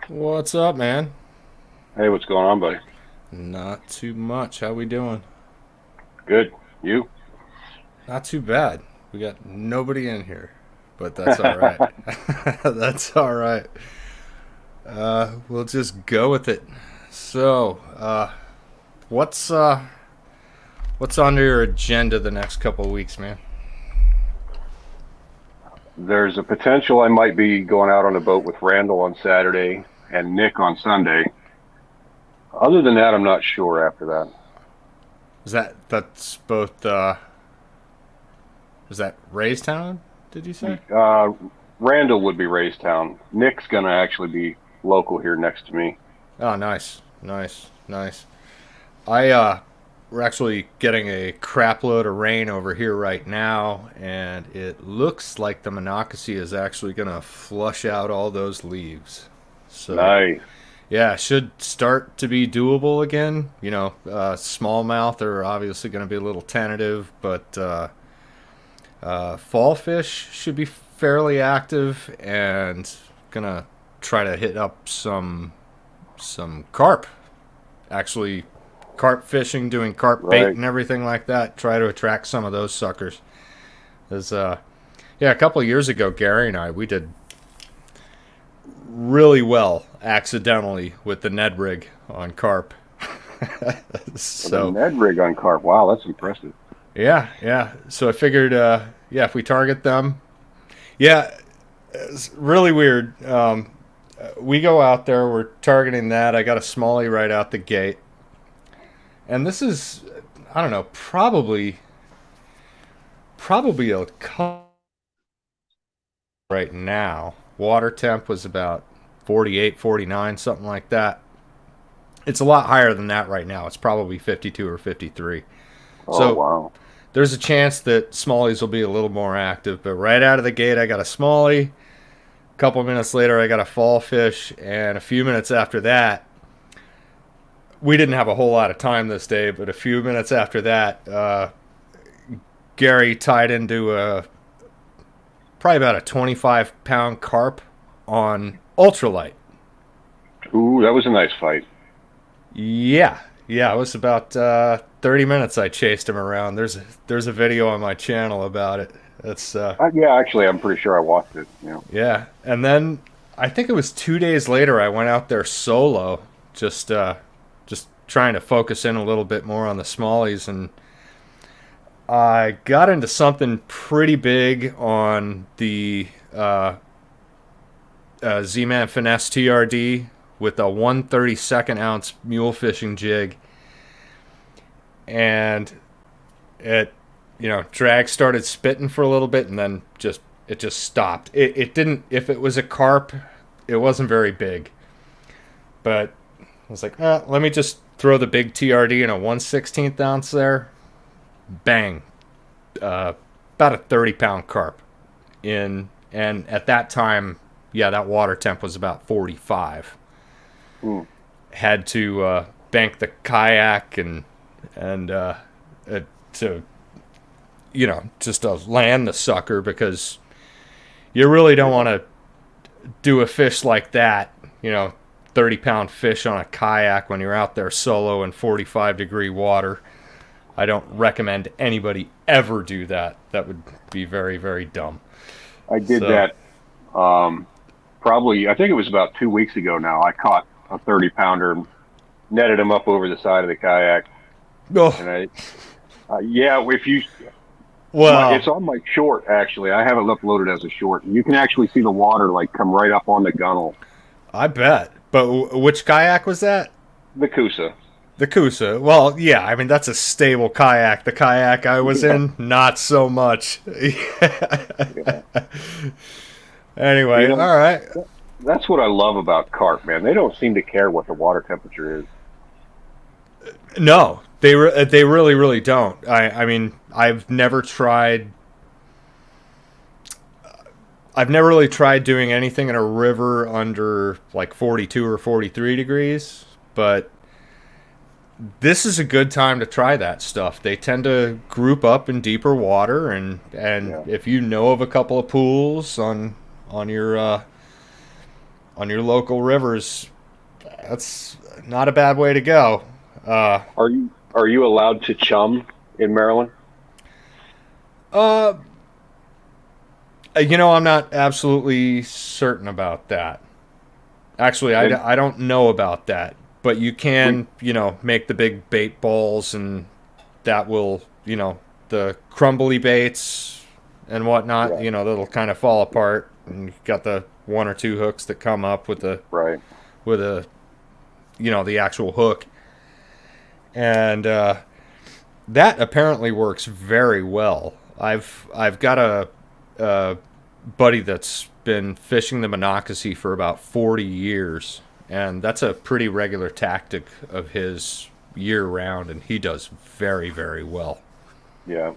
What's up, man? Hey, what's going on, buddy? Not too much. How we doing? Good. You? Not too bad. We got nobody in here, but that's all right. That's all right. We'll just go with it. So, what's what's on your agenda the next couple of weeks, man? There's a potential I might be going out on a boat with Randall on Saturday and Nick on Sunday. Other than that, I'm not sure after that. That's both? Is that Raystown? Did you say? Uh, Randall would be Raystown. Nick's going to actually be local here next to me. Oh, nice, nice, nice. I We're actually getting a crap load of rain over here right now, and it looks like the Monocacy is actually going to flush out all those leaves. So Nice. yeah, should start to be doable again. Smallmouth are obviously going to be a little tentative, but fall fish should be fairly active, and gonna try to hit up some carp. Actually, carp fishing, doing carp bait Right. and everything like that. Try to attract some of those suckers. There's Yeah, a couple of years ago, Gary and I we did really well accidentally with the Ned rig on carp. With a So Ned rig on carp. Wow, that's impressive. yeah, yeah. So I figured, yeah, if we target them, yeah, it's really weird. We go out there, we're targeting that. I got a smallie right out the gate, and this is, I don't know, probably a cup right now. Water temp was about 48, 49, something like that. It's a lot higher than that right now. It's probably 52 or 53. Oh, So wow. there's a chance that smallies will be a little more active. But right out of the gate, I got a smallie. A couple minutes later, I got a fall fish. And a few minutes after that, we didn't have a whole lot of time this day, but a few minutes after that, Gary tied into probably about a 25-pound carp on ultralight. Ooh, that was a nice fight. Yeah, yeah, it was about 30 minutes I chased him around. There's a video on my channel about it. That's Yeah, actually, I'm pretty sure I watched it. Yeah, and then I think it was 2 days later I went out there solo, just trying to focus in a little bit more on the smallies, and I got into something pretty big on the Z-Man Finesse TRD with a 1/32 ounce mule fishing jig, and it drag started spitting for a little bit, and then it just stopped. It didn't. If it was a carp, it wasn't very big, but I was like, let me just throw the big TRD in a 1/16 ounce there. Bang, about a 30-pound carp in, and at that time, yeah, that water temp was about 45. Hmm. Had to bank the kayak and to just to land the sucker, because you really don't want to do a fish like that, 30-pound fish on a kayak when you're out there solo in 45-degree water. I don't recommend anybody ever do that. That would be very, very dumb. I did So, that probably, I think it was about 2 weeks ago now. I caught a 30 pounder, netted him up over the side of the kayak. oh, And yeah, if you, well, it's on my short actually. I have it uploaded as a short. You can actually see the water like come right up on the gunnel. I bet. But which kayak was that? The Coosa. The Kusa. Well, yeah, I mean, that's a stable kayak. The kayak I was Yeah, in, not so much. yeah. You Anyway, know, all right. that's what I love about carp, man. They don't seem to care what the water temperature is. No, they really, really don't. I mean, I've never really tried doing anything in a river under like 42 or 43 degrees, but this is a good time to try that stuff. They tend to group up in deeper water, and Yeah. if you know of a couple of pools on your on your local rivers, that's not a bad way to go. Uh, Are you allowed to chum in Maryland? uh, I'm not absolutely certain about that. Actually, And I don't know about that. But you we can, make the big bait balls, and that will, the crumbly baits and whatnot, yeah, that'll kind of fall apart. And you've got the one or two hooks that come up right. with a, the actual hook. And that apparently works very well. I've got a buddy that's been fishing the Monocacy for about 40 years, and that's a pretty regular tactic of his year round, and he does very, very well. Yeah.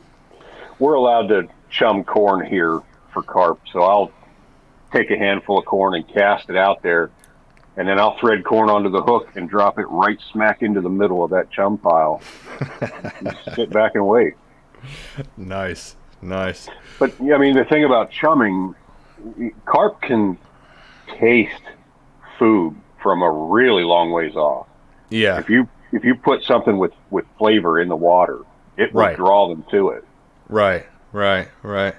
We're allowed to chum corn here for carp, so I'll take a handful of corn and cast it out there, and then I'll thread corn onto the hook and drop it right smack into the middle of that chum pile. Just sit back and wait. Nice, nice. But yeah, I mean, the thing about chumming, carp can taste food from a really long ways off. Yeah, If you put something with flavor in the water, it will right, draw them to it. right, right, right.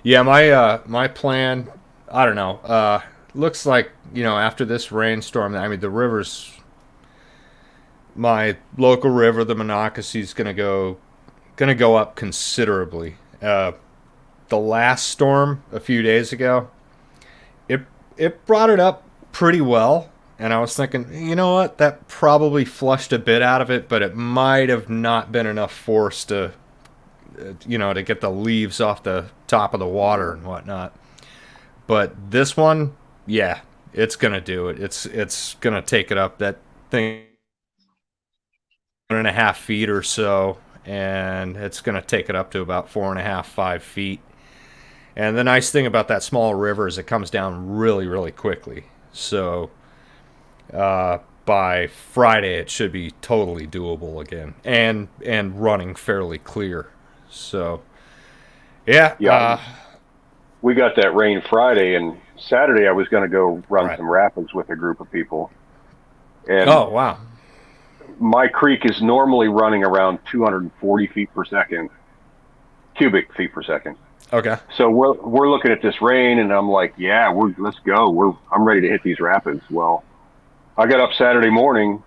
Yeah, my plan, I don't know. Looks like, after this rainstorm, I mean, the rivers, my local river, the Monocacy, is gonna go up considerably. The last storm a few days ago, it it brought it up pretty well, and I was thinking, you know what, that probably flushed a bit out of it, but it might have not been enough force to get the leaves off the top of the water and whatnot. But this one, yeah, it's gonna do it. It's gonna take it up. That thing 1.5 feet or so, and it's gonna take it up to about 4.5, 5 feet. And the nice thing about that small river is it comes down really, really quickly. So by Friday, it should be totally doable again, and running fairly clear. So yeah, Yeah, we got that rain Friday, and Saturday I was going to go run right. some rapids with a group of people. And Oh wow. my creek is normally running around 240 feet per second, cubic feet per second. Okay. So we're looking at this rain, and I'm like, yeah, let's go. I'm ready to hit these rapids. Well, I got up Saturday morning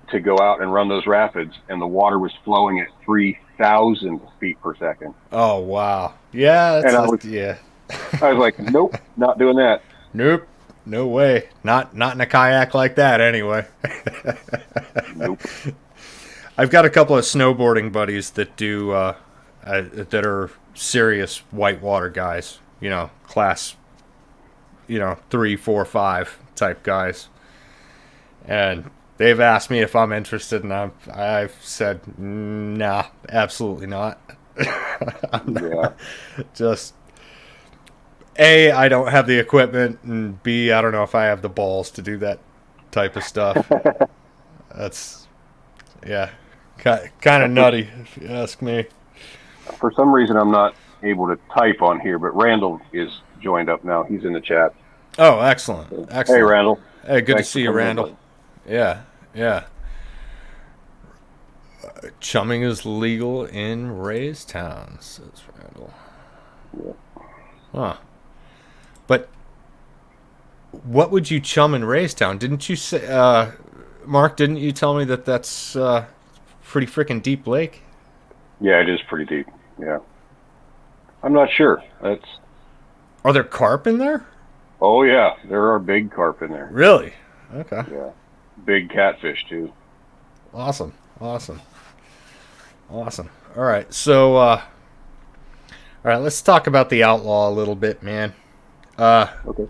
to go out and run those rapids, and the water was flowing at 3,000 feet per second. Oh wow. Yeah, And yeah. I was like, nope, not doing that. Nope. No way. Not in a kayak like that anyway. Nope. I've got a couple of snowboarding buddies that do that are serious whitewater guys. Class, 3, 4, 5 type guys, and they've asked me if I'm interested, and I've said nah, absolutely not. I'm Yeah. not. Just A, I don't have the equipment, and B, I don't know if I have the balls to do that type of stuff. That's, yeah, kind of For, nutty if you ask me. for some reason, I'm not able to type on here, but Randall is joined up now. He's in the chat. Oh, excellent, Hey, excellent. Randall. Hey, good to Thanks for see you, coming in, Randall. buddy. Yeah, yeah. Chumming is legal in Ray's Town, says Randall. Yeah. Huh. But what would you chum in Ray's Town? Didn't you say, Mark? Didn't you tell me that that's pretty freaking deep lake? Yeah, it is pretty deep. Yeah. I'm not sure. Are there carp in there? Oh, yeah. There are big carp in there. Really? Okay. Yeah. Big catfish, too. Awesome. Awesome. Awesome. All right. So, all right. Let's talk about the outlaw a little bit, man. Okay.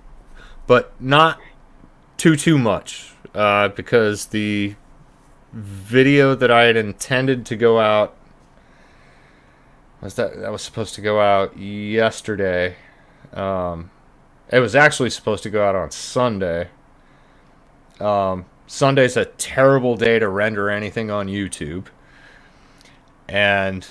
But not too much, because the video that I had intended to go out that was supposed to go out yesterday. It was actually supposed to go out on Sunday. Sunday's a terrible day to render anything on YouTube, and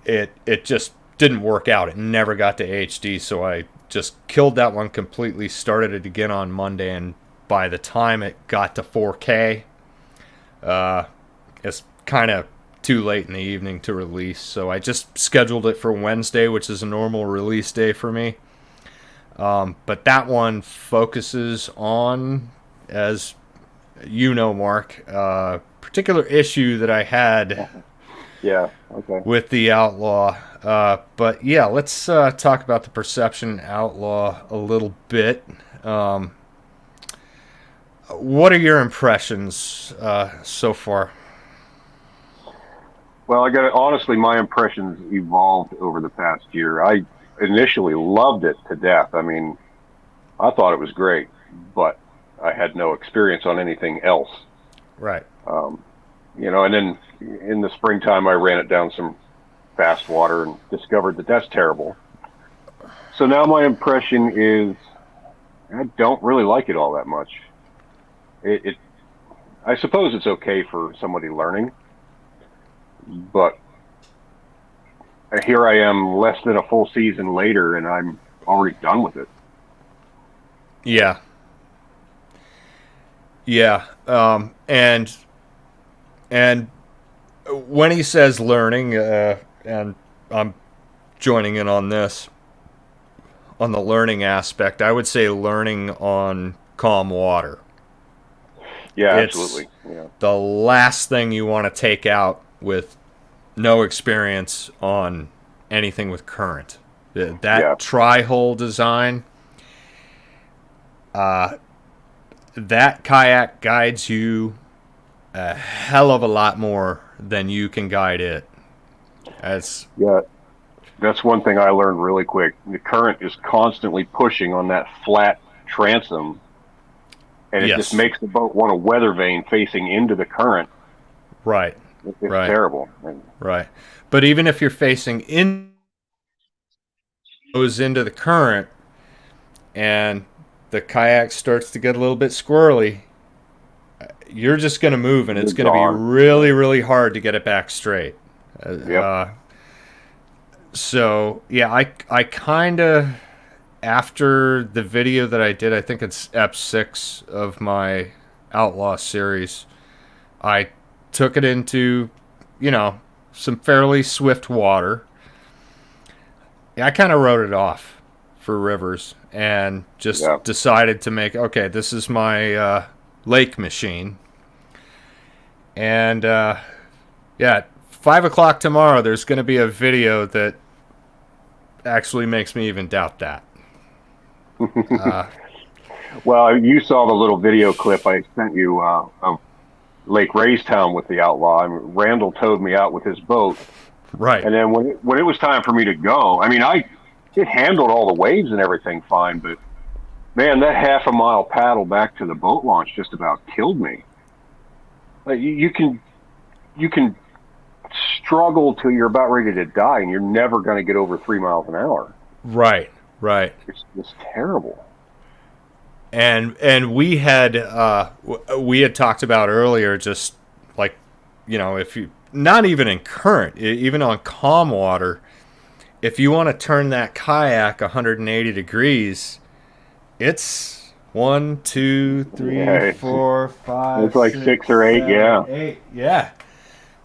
it just didn't work out. It never got to HD, so I just killed that one completely, started it again on Monday, and by the time it got to 4K, it's kind of too late in the evening to release. So I just scheduled it for Wednesday, which is a normal release day for me. But that one focuses on, as you know, Mark, particular issue that I had with the Outlaw. But yeah, let's talk about the Perception Outlaw a little bit. What are your impressions so far? Well, honestly, my impressions evolved over the past year. I initially loved it to death. I mean, I thought it was great, but I had no experience on anything else. Right. And then in the springtime, I ran it down some fast water and discovered that that's terrible. So now my impression is I don't really like it all that much. I suppose it's okay for somebody learning, but here I am less than a full season later and I'm already done with it. Yeah. Yeah. And when he says learning, and I'm joining in on this, on the learning aspect, I would say learning on calm water. Yeah, It's absolutely. Yeah. the last thing you want to take out with no experience on anything with current. That tri-hole design, that kayak guides you a hell of a lot more than you can guide it. That's one thing I learned really quick. The current is constantly pushing on that flat transom, and it just makes the boat want to weather vane facing into the current. Right. It's terrible. Right. But even if you're facing goes into the current and the kayak starts to get a little bit squirrely, you're just going to move, and it's going to be really, really hard to get it back straight. So, yeah, I kind of, after the video that I did, I think it's Ep6 of my Outlaw series, I took it into, some fairly swift water. I kind of wrote it off for rivers and just decided to make, okay, this is my lake machine. And, 5 o'clock tomorrow, there's going to be a video that actually makes me even doubt that. Well, you saw the little video clip I sent you of Lake Raystown with the Outlaw. I mean, Randall towed me out with his boat. Right. And then when it was time for me to go, I mean, it handled all the waves and everything fine, but man, that half a mile paddle back to the boat launch just about killed me. Like, you can struggle till you're about ready to die, and you're never going to get over 3 miles an hour. Right. It's just terrible. And we had talked about earlier, just like, if you, not even in current, even on calm water, if you want to turn that kayak 180 degrees, it's 1, 2, 3, 4, 5. It's like 6 or 8, 8. Yeah.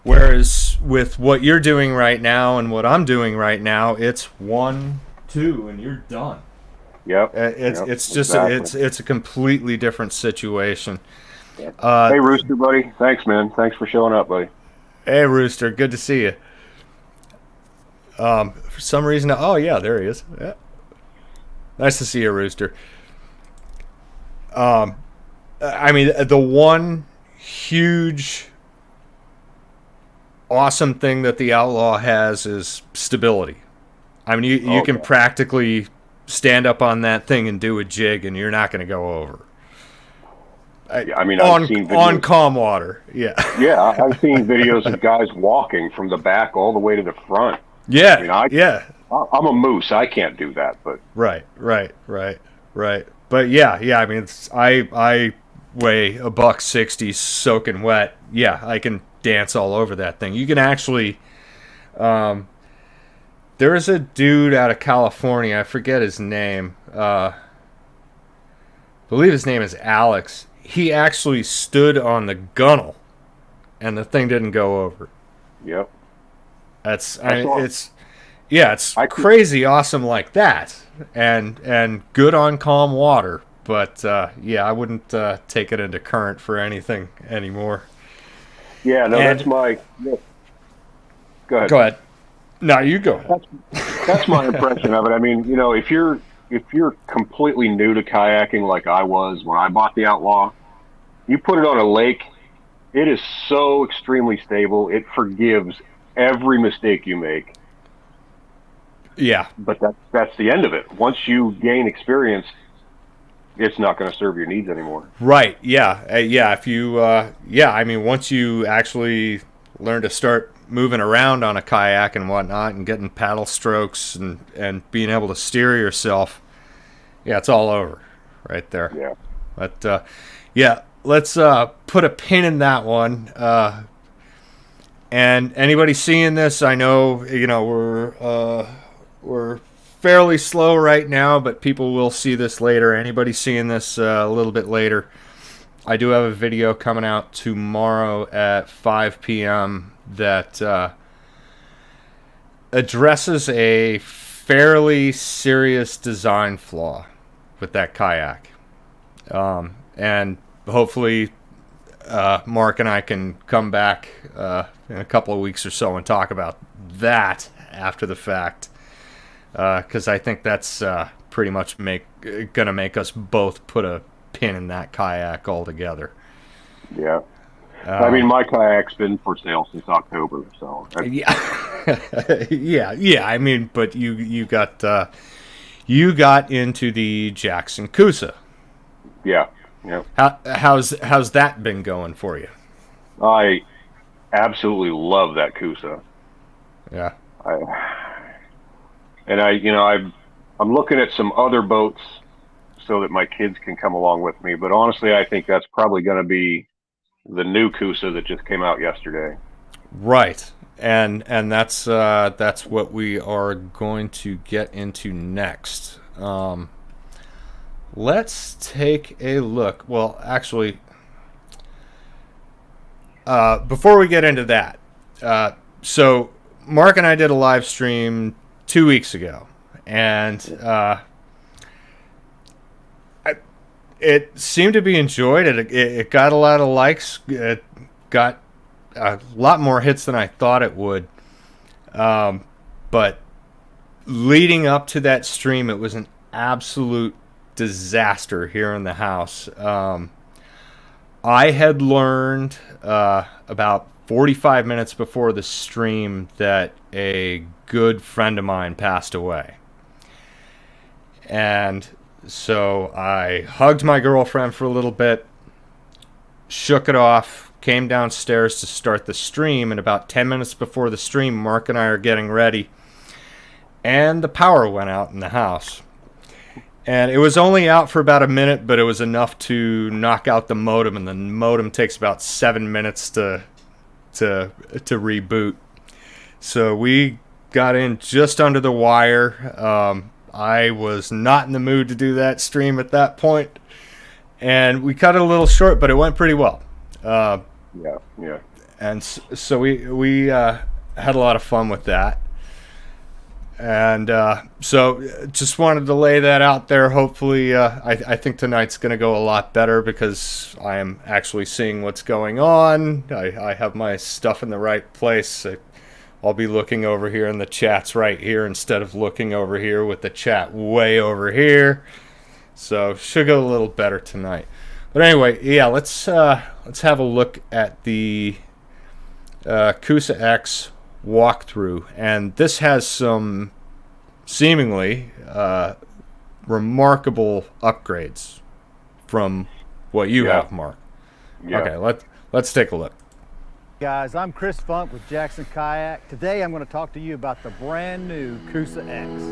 Whereas with what you're doing right now and what I'm doing right now, it's 1, 2, and you're done. Yep. It's just it's a completely different situation. Yep. Hey, Rooster, buddy. Thanks, man. Thanks for showing up, buddy. Hey, Rooster. Good to see you. For some reason, oh yeah, there he is. Yeah. Nice to see you, Rooster. I mean, the one huge awesome thing that the Outlaw has is stability. I mean, you can practically stand up on that thing and do a jig, and you're not going to go over. I mean, I've seen videos on calm water. Yeah. Yeah, I've seen videos of guys walking from the back all the way to the front. Yeah. I mean, I'm a moose. I can't do that, but right. But yeah. I mean, I weigh $160 soaking wet. Yeah, I can dance all over that thing. You can actually There is a dude out of California. I forget his name. I believe his name is Alex. He actually stood on the gunnel, and the thing didn't go over. Yep. It's crazy awesome like that, and good on calm water. But yeah, I wouldn't take it into current for anything anymore. Yeah, no, And that's my. Go ahead. go ahead. No, you go. That's my impression of it. I mean, you know, if you're completely new to kayaking like I was when I bought the Outlaw, you put it on a lake, it is so extremely stable. It forgives every mistake you make. Yeah. But that's the end of it. Once you gain experience, it's not going to serve your needs anymore. Right. Yeah. Yeah. If you, I mean, once you actually learn to start moving around on a kayak and whatnot, and getting paddle strokes and being able to steer yourself, yeah, it's all over, right there. Yeah. But yeah, let's put a pin in that one. And anybody seeing this, I know we're fairly slow right now, but people will see this later. Anybody seeing this a little bit later, I do have a video coming out tomorrow at 5 p.m. that addresses a fairly serious design flaw with that kayak. And hopefully Mark and I can come back in a couple of weeks or so and talk about that after the fact. Because I think that's pretty much gonna make us both put a pin in that kayak altogether. Yeah. I mean, my kayak's been for sale since October, so. Yeah. yeah. I mean, but you got into the Jackson Coosa. Yeah. Yeah. How's that been going for you? I absolutely love that Coosa. Yeah. I'm looking at some other boats so that my kids can come along with me. But honestly, I think that's probably going to be the new Coosa that just came out yesterday. Right. And that's what we are going to get into next. Let's take a look. Well, actually, before we get into that, so Mark and I did a live stream 2 weeks ago, and it seemed to be enjoyed. It got a lot of likes. It got a lot more hits than I thought it would. But leading up to that stream, it was an absolute disaster here in the house. I had learned about 45 minutes before the stream that a good friend of mine passed away. And so I hugged my girlfriend for a little bit, shook it off, came downstairs to start the stream, and about 10 minutes before the stream, Mark and I are getting ready, and the power went out in the house. And it was only out for about a minute, but it was enough to knock out the modem, and the modem takes about 7 minutes to reboot. So we got in just under the wire. I was not in the mood to do that stream at that point, and we cut it a little short, but it went pretty well. Yeah. And so we had a lot of fun with that. And so just wanted to lay that out there. Hopefully, I think tonight's going to go a lot better because I am actually seeing what's going on. I have my stuff in the right place. I'll be looking over here and the chat's right here instead of looking over here with the chat way over here. So should go a little better tonight. But anyway, yeah, let's have a look at the Coosa X walkthrough, and this has some seemingly remarkable upgrades from what you have, Mark. Yeah. Okay, let's take a look. Guys, I'm Chris Funk with Jackson Kayak. Today I'm going to talk to you about the brand new Coosa X.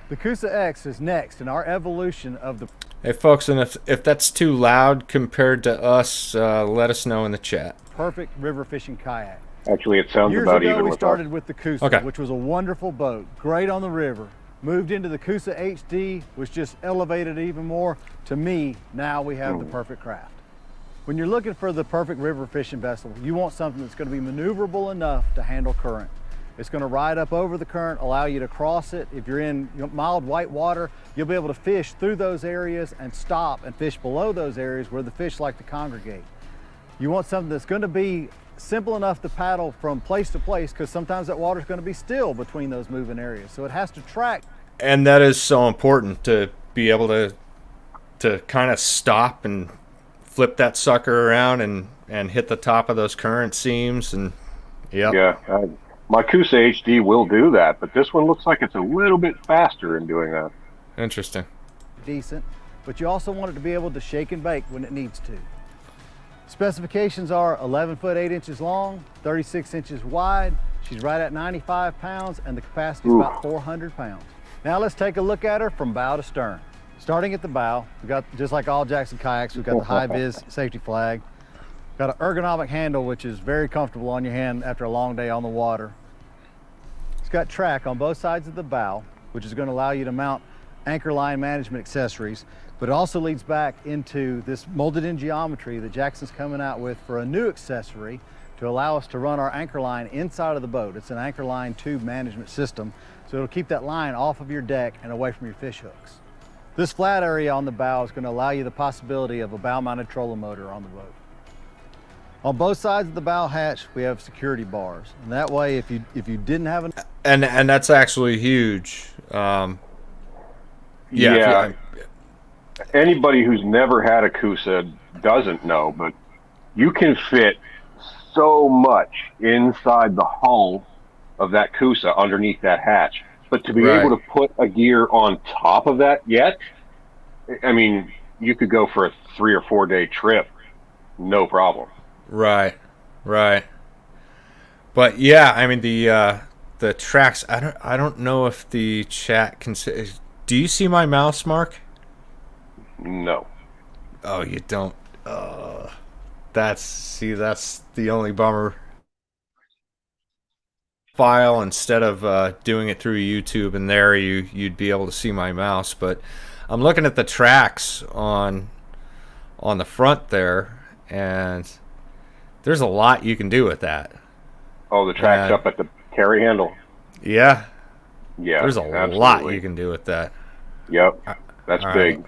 The Coosa X is next in our evolution of the... Hey folks, and if that's too loud compared to us, let us know in the chat. Perfect river fishing kayak. Actually, it sounds Years about ago, even we with started us. with the Coosa, Okay. which was a wonderful boat, great on the river. Moved into the Coosa HD, which just elevated even more. To me, now we have the perfect craft. When you're looking for the perfect river fishing vessel, you want something that's going to be maneuverable enough to handle current. It's going to ride up over the current, allow you to cross it. If you're in mild white water, you'll be able to fish through those areas and stop and fish below those areas where the fish like to congregate. You want something that's going to be simple enough to paddle from place to place, because sometimes that water is going to be still between those moving areas. So it has to track. And that is so important to be able to kind of stop and flip that sucker around and hit the top of those current seams. And Yeah, my Coosa HD will do that, but this one looks like it's a little bit faster in doing that. Interesting. Decent, but you also want it to be able to shake and bake when it needs to. Specifications are 11 foot 8 inches long, 36 inches wide. She's right at 95 pounds, and the capacity is about 400 pounds. Now let's take a look at her from bow to stern. Starting at the bow, we got, just like all Jackson kayaks, we've got the high vis safety flag. Got an ergonomic handle, which is very comfortable on your hand after a long day on the water. It's got track on both sides of the bow, which is going to allow you to mount anchor line management accessories, but it also leads back into this molded in geometry that Jackson's coming out with for a new accessory to allow us to run our anchor line inside of the boat. It's an anchor line tube management system, so it'll keep that line off of your deck and away from your fish hooks. This flat area on the bow is going to allow you the possibility of a bow-mounted trolling motor on the boat. On both sides of the bow hatch, we have security bars, and that way, if you didn't have an And that's actually huge. Yeah. Anybody who's never had a Coosa doesn't know, but you can fit so much inside the hull of that Coosa underneath that hatch. But to be Right. able to put a gear on top of that yet, I mean, you could go for a 3 or 4 day trip, no problem. Right. But yeah, I mean the tracks. I don't know if the chat can see. Do you see my mouse mark? No. Oh, you don't. That's the only bummer. File instead of doing it through YouTube, and there you'd be able to see my mouse. But I'm looking at the tracks on the front there, and there's a lot you can do with that. Oh, the track's And- up at the carry handle? Yeah, Yeah. there's a absolutely. lot you can do with that. Yep. That's All big. right.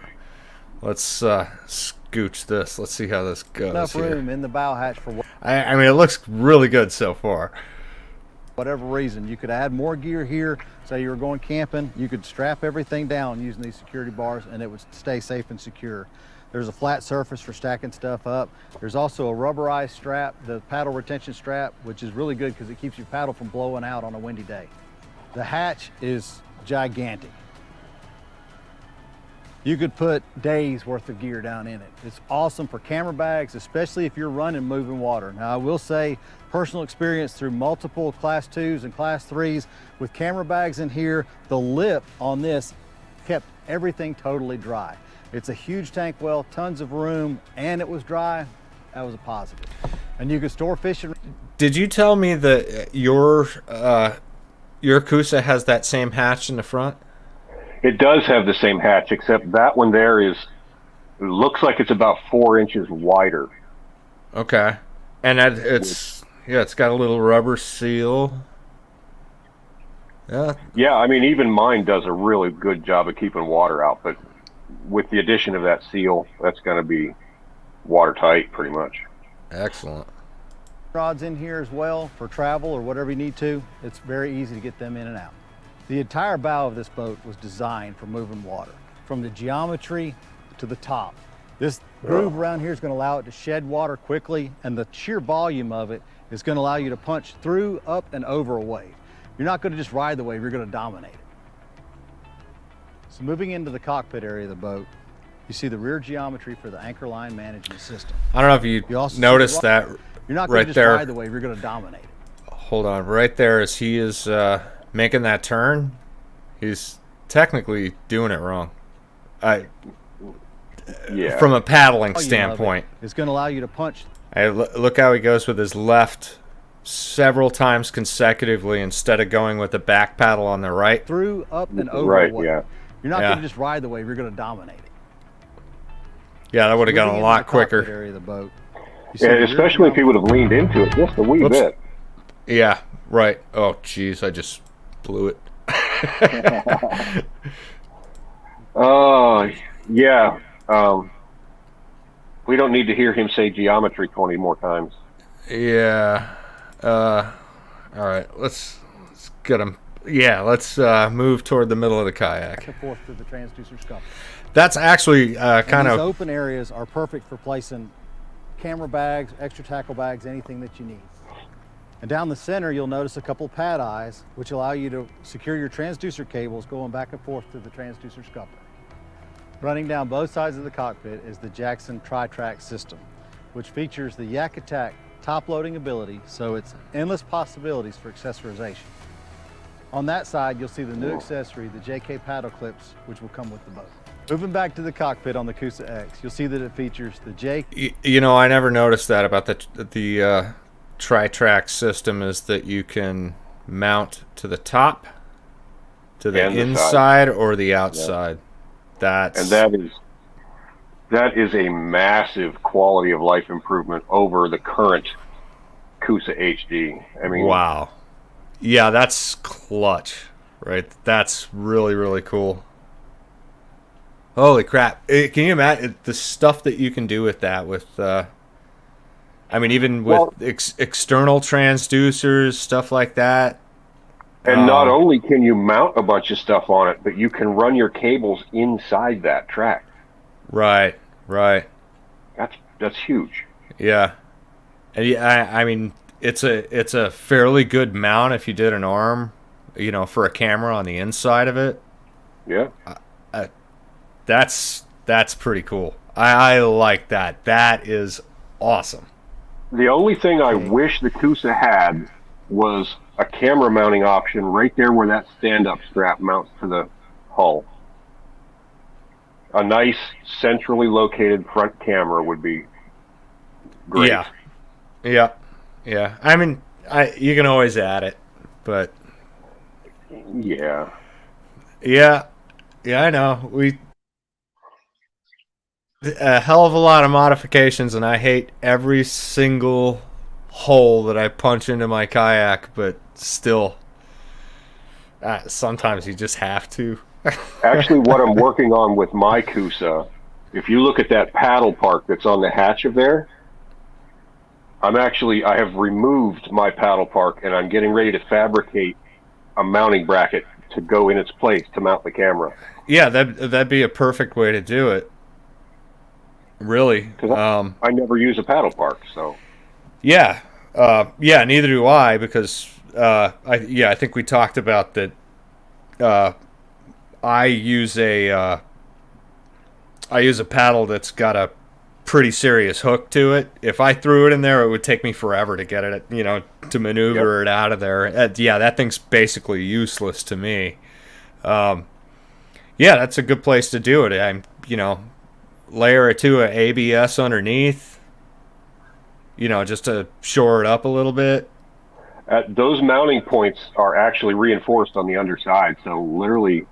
Let's scooch this. Let's see how this goes enough here. room in the bow hatch for I mean, it looks really good so far. whatever reason. You could add more gear here. Say you were going camping, you could strap everything down using these security bars and it would stay safe and secure. There's a flat surface for stacking stuff up. There's also a rubberized strap, the paddle retention strap, which is really good because it keeps your paddle from blowing out on a windy day. The hatch is gigantic. You could put days worth of gear down in it. It's awesome for camera bags, especially if you're running moving water. Now I will say, personal experience through multiple class 2s and class 3s with camera bags in here, the lip on this kept everything totally dry. It's a huge tank well, tons of room, and it was dry. That was a positive. And you could store fish and Did you tell me that your Coosa has that same hatch in the front? It does have the same hatch, except that one there it looks like it's about 4 inches wider. Okay, and it's got a little rubber seal. Yeah, Yeah, I mean, even mine does a really good job of keeping water out, but with the addition of that seal, that's going to be watertight pretty much. excellent. rods in here as well for travel or whatever you need to. It's very easy to get them in and out. The entire bow of this boat was designed for moving water, from the geometry to the top. This groove around here is going to allow it to shed water quickly, and the sheer volume of it is going to allow you to punch through, up, and over a wave. You're not going to just ride the wave, you're going to dominate it. So moving into the cockpit area of the boat, you see the rear geometry for the anchor line management system. I don't know if you also see noticed the that You're not going right to just there. ride the wave, you're going to dominate it. Hold on, right there as he is making that turn, he's technically doing it wrong. Yeah. From a paddling Volume of it standpoint. is going to allow you to punch. Look how he goes with his left several times consecutively instead of going with the back paddle on the right. Through, up, and over Right, the wave. yeah. You're not Yeah. going to just ride the wave, you're going to dominate it. Yeah, that would have gone Moving a into lot the cockpit quicker. area of the boat. You see Yeah, the rear especially if he would have leaned into it just a wee Whoops. bit. Yeah, right. Oh, jeez, I just blew it. Oh, yeah. We don't need to hear him say geometry 20 more times. Yeah. All right, let's get him. Yeah, let's move toward the middle of the kayak. back and forth to the transducer scuffle. That's actually kind These of open areas are perfect for placing camera bags, extra tackle bags, anything that you need. And down the center, you'll notice a couple pad eyes, which allow you to secure your transducer cables going back and forth to the transducer scuffle. Running down both sides of the cockpit is the Jackson Tri-Track system, which features the Yak Attack top loading ability, so it's endless possibilities for accessorization. On that side, you'll see the new accessory, the JK paddle clips, which will come with the boat. Moving back to the cockpit on the Coosa X, you'll see that it features the you know, I never noticed that about the Tri-Track system, is that you can mount to the top, to the And the inside, or the outside. That's And that is a massive quality of life improvement over the current Coosa HD. I mean, wow. Yeah, that's clutch, right? That's really, really cool. Holy crap. Can you imagine the stuff that you can do with that? With, I mean, even with external transducers, stuff like that. And not only can you mount a bunch of stuff on it, but you can run your cables inside that track. Right, right. That's huge. Yeah. And yeah, I mean, it's a fairly good mount if you did an arm, you know, for a camera on the inside of it. Yeah. That's pretty cool. I like that. That is awesome. The only thing I wish the Coosa had was a camera mounting option right there where that stand-up strap mounts to the hull. A nice centrally located front camera would be great. Yeah. Yeah. Yeah. I mean, you can always add it, but Yeah. yeah. Yeah, I know. A hell of a lot of modifications, and I hate every single hole that I punch into my kayak, but still, sometimes you just have to. Actually, what I'm working on with my Coosa, if you look at that paddle park that's on the hatch of there, I have removed my paddle park, and I'm getting ready to fabricate a mounting bracket to go in its place to mount the camera. Yeah, that'd be a perfect way to do it. Really. I never use a paddle park, so. Yeah. Yeah, neither do I, because I think we talked about that. I use a paddle that's got a pretty serious hook to it. If I threw it in there, it would take me forever to get it, you know, to maneuver it out of there. Yeah, that thing's basically useless to me. Yeah, that's a good place to do it. I'm, you know, layer or two of ABS underneath, you know, just to shore it up a little bit. Those mounting points are actually reinforced on the underside, so literally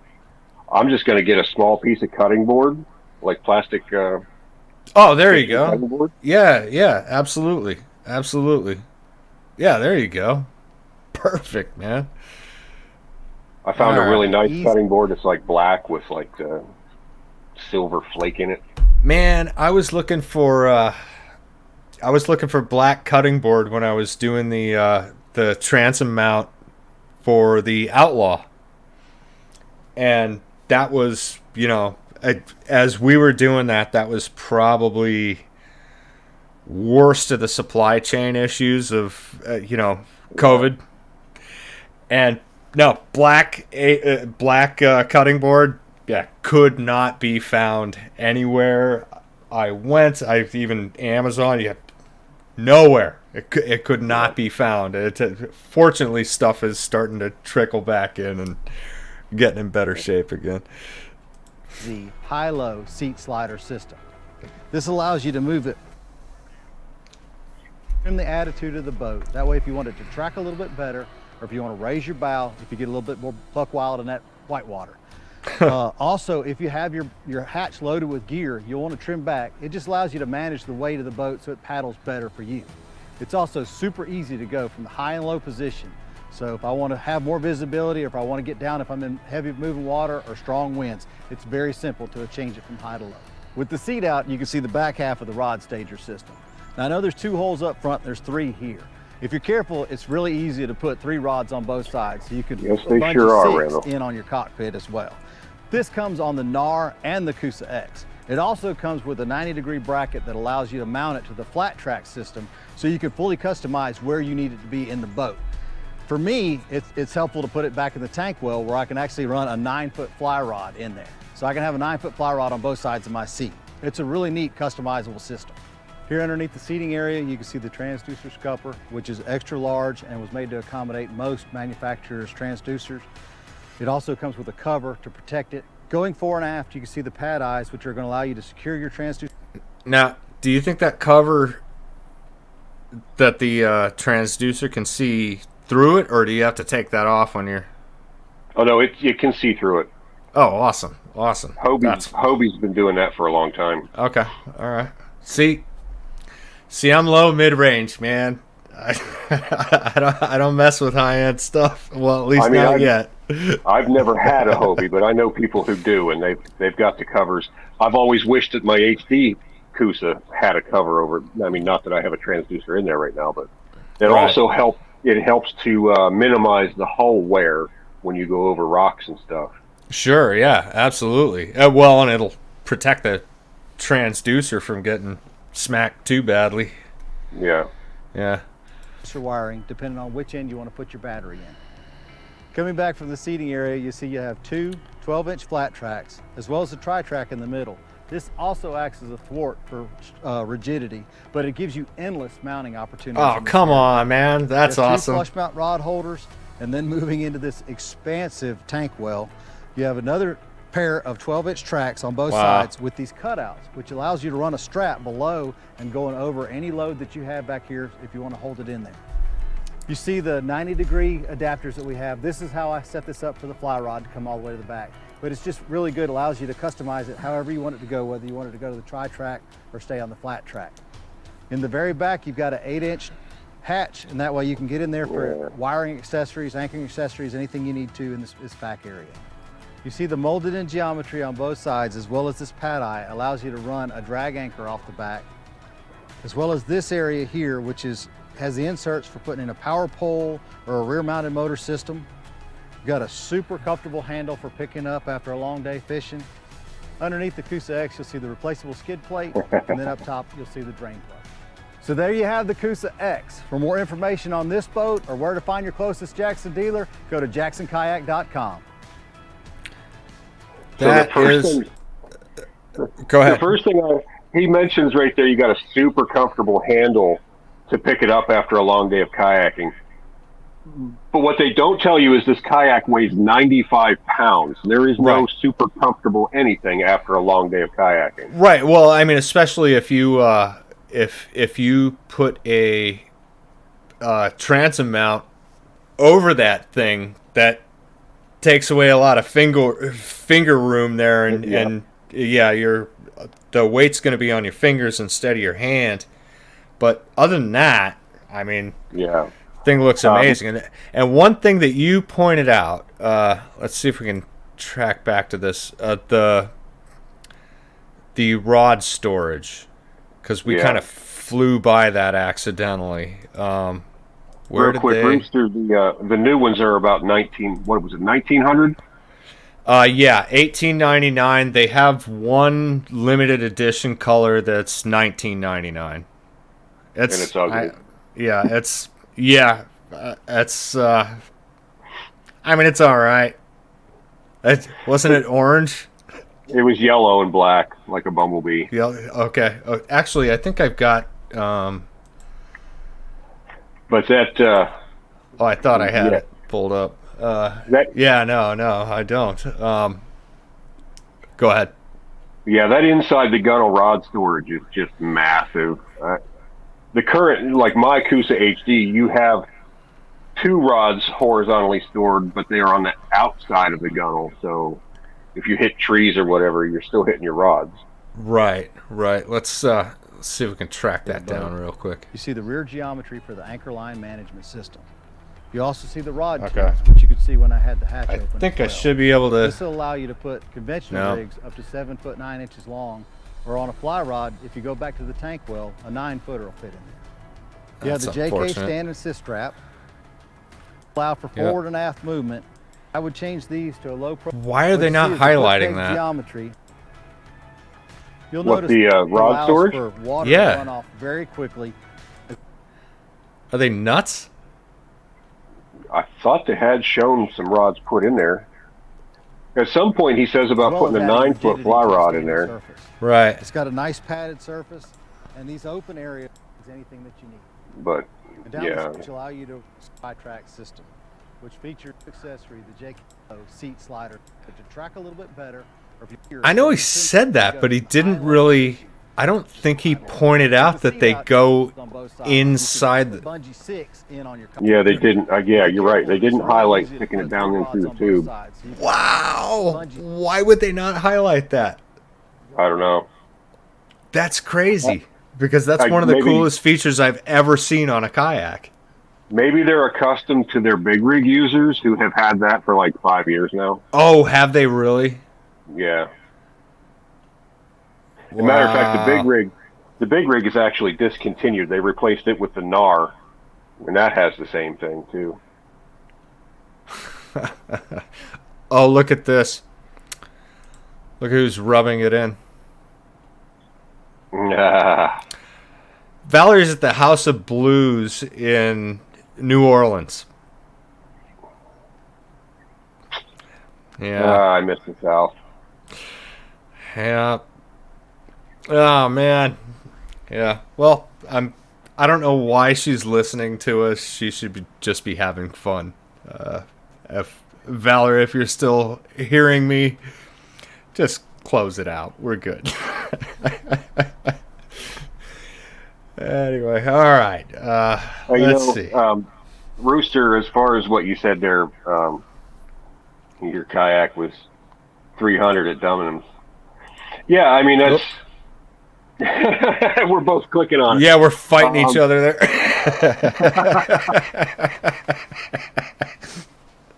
I'm just going to get a small piece of cutting board, like plastic. Oh, there you go. Cutting board. Yeah, yeah, absolutely. Absolutely. Yeah, there you go. Perfect, man. I found a really nice cutting board. It's like black with like silver flake in it. Man, I was looking for black cutting board when I was doing the transom mount for the Outlaw, and that was, you know, as we were doing that was probably worst of the supply chain issues of you know, COVID. And no, black cutting board, yeah, could not be found anywhere. I even Amazon, yeah, nowhere. It could not be found. Fortunately, stuff is starting to trickle back in and getting in better shape again. The high-low seat slider system. This allows you to move it Trim the attitude of the boat. That way, if you want it to track a little bit better, or if you want to raise your bow, if you get a little bit more buck wild in that whitewater. Also, if you have your hatch loaded with gear, you'll want to trim back. It just allows you to manage the weight of the boat so it paddles better for you. It's also super easy to go from the high and low position. So if I want to have more visibility, or if I want to get down if I'm in heavy moving water or strong winds, it's very simple to change it from high to low. With the seat out, you can see the back half of the rod stager system. Now I know there's 2 holes up front, there's 3 here. If you're careful, it's really easy to put 3 rods on both sides, so you could yes, they sure are, 6 in on your cockpit as well. This comes on the NAR and the Coosa X. It also comes with a 90-degree bracket that allows you to mount it to the flat track system, so you can fully customize where you need it to be in the boat. For me, it's helpful to put it back in the tank well, where I can actually run a 9-foot fly rod in there. So I can have a 9-foot fly rod on both sides of my seat. It's a really neat customizable system. Here underneath the seating area, you can see the transducer scupper, which is extra large and was made to accommodate most manufacturers' transducers. It also comes with a cover to protect it. Going fore and aft, you can see the pad eyes, which are going to allow you to secure your transducer. Now, do you think that cover that the transducer can see through it, or do you have to take that off when you're... Oh, no, you can see through it. Oh, awesome. Awesome. Hobie's been doing that for a long time. Okay. All right. See, I'm low mid-range, man. I don't mess with high-end stuff. Well, at least not yet. I've never had a Hobie, but I know people who do, and they've got the covers. I've always wished that my HD Coosa had a cover over it. I mean, not that I have a transducer in there right now, but it also helps to minimize the hull wear when you go over rocks and stuff. Sure, yeah, absolutely. Well, and it'll protect the transducer from getting smacked too badly. Yeah. Yeah. Wiring, depending on which end you want to put your battery in. Coming back from the seating area, you see you have 2 12-inch flat tracks, as well as a tri-track in the middle. This also acts as a thwart for rigidity, but it gives you endless mounting opportunities. Oh, come on, man. That's awesome. 2 flush mount rod holders, and then moving into this expansive tank well, you have another pair of 12-inch tracks on both sides with these cutouts, which allows you to run a strap below and going over any load that you have back here if you want to hold it in there. You see the 90-degree adapters that we have. This is how I set this up for the fly rod to come all the way to the back. But it's just really good, allows you to customize it however you want it to go, whether you want it to go to the tri-track or stay on the flat track. In the very back, you've got an 8-inch hatch, and that way you can get in there for wiring accessories, anchoring accessories, anything you need to in this back area. You see the molded in geometry on both sides, as well as this pad eye allows you to run a drag anchor off the back, as well as this area here, which has the inserts for putting in a power pole or a rear mounted motor system. You've got a super comfortable handle for picking up after a long day fishing. Underneath the Coosa X, you'll see the replaceable skid plate, and then up top, you'll see the drain plug. So there you have the Coosa X. For more information on this boat or where to find your closest Jackson dealer, go to jacksonkayak.com. Go ahead. The first thing he mentions right there, you got a super comfortable handle to pick it up after a long day of kayaking. But what they don't tell you is this kayak weighs 95 pounds. There is no super comfortable anything after a long day of kayaking. Right. Well, I mean, especially if you if you put a transom mount over that thing, that takes away a lot of finger room there, and the weight's going to be on your fingers instead of your hand. But other than that, I mean, thing looks amazing. And one thing that you pointed out, let's see if we can track back to this, the rod storage, because we kind of flew by that accidentally. Real quick, Rooster, the new ones are about 1900? Yeah, $18.99. They have one limited edition color that's $19.99. And it's ugly. I mean, it's all right. Wasn't it orange? It was yellow and black, like a bumblebee. Yeah. Okay. Actually, I think I've got. But that. I thought I had it pulled up. No, I don't. Go ahead. Yeah, that inside the gunnel rod storage is just massive. the current, like my Kusa HD, you have two rods horizontally stored, but they are on the outside of the gunnel. So if you hit trees or whatever, you're still hitting your rods. Right. Let's see if we can track that down real quick. You see the rear geometry for the anchor line management system. You also see the rod Okay. tubes, which you could see when I had the hatch I open. think as I well. should be able to. This will allow you to put conventional No. rigs up to 7 foot 9 inches long, or on a fly rod, if you go back to the tank well, a 9-footer will fit in there. You have That's the JK unfortunate. stand and assist strap. Allow for forward and aft movement. I would change these to a low profile. Why are they not highlighting that? Geometry. You'll What, notice the it rod allows storage? for water Yeah. to run off very quickly. Are they nuts? I thought they had shown some rods put in there. At some point, he says about as well putting a as adding 9-foot rigidity fly to the rod in standing there. surface. Right. It's got a nice padded surface, and these open areas is anything that you need. But And down yeah, which allow you to SkyTrack system, which features accessory, the JK seat slider, to track a little bit better. Or if you're I know he said that, but he didn't really. I don't think he pointed out that they go inside the. Bungee 6 in on your yeah, they didn't. Yeah, you're right. They didn't highlight sticking it down in through the tube. Wow! Why would they not highlight that? I don't know. That's crazy. Because that's one of the maybe- coolest features I've ever seen on a kayak. Maybe they're accustomed to their big rig users who have had that for like 5 years now. Oh, have they really? Yeah. As a matter of fact, the big rig is actually discontinued. They replaced it with the NAR, and that has the same thing too. Oh, look at this. Look who's rubbing it in. Ah, Valerie's at the House of Blues in New Orleans. Yeah. I miss the South. Yeah. Oh man. Yeah. Well, I don't know why she's listening to us. She should just be having fun. If Valerie, if you're still hearing me, just close it out. We're good. Anyway, all right. Let's see. Rooster, as far as what you said there, your kayak was 300 at Dumminham's. Yeah, I mean, that's... We're both clicking on it. Yeah, we're fighting each other there.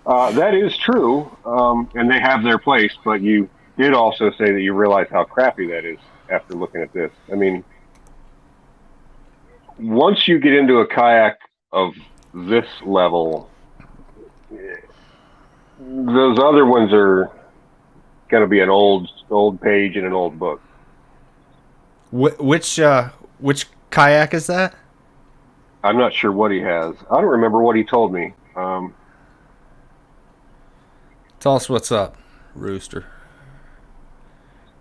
That is true, and they have their place, but you did also say that you realize how crappy that is after looking at this. I mean, once you get into a kayak of this level, those other ones are going to be an old page in an old book. Which kayak is that? I'm not sure what he has. I don't remember what he told me. Tell us what's up, Rooster.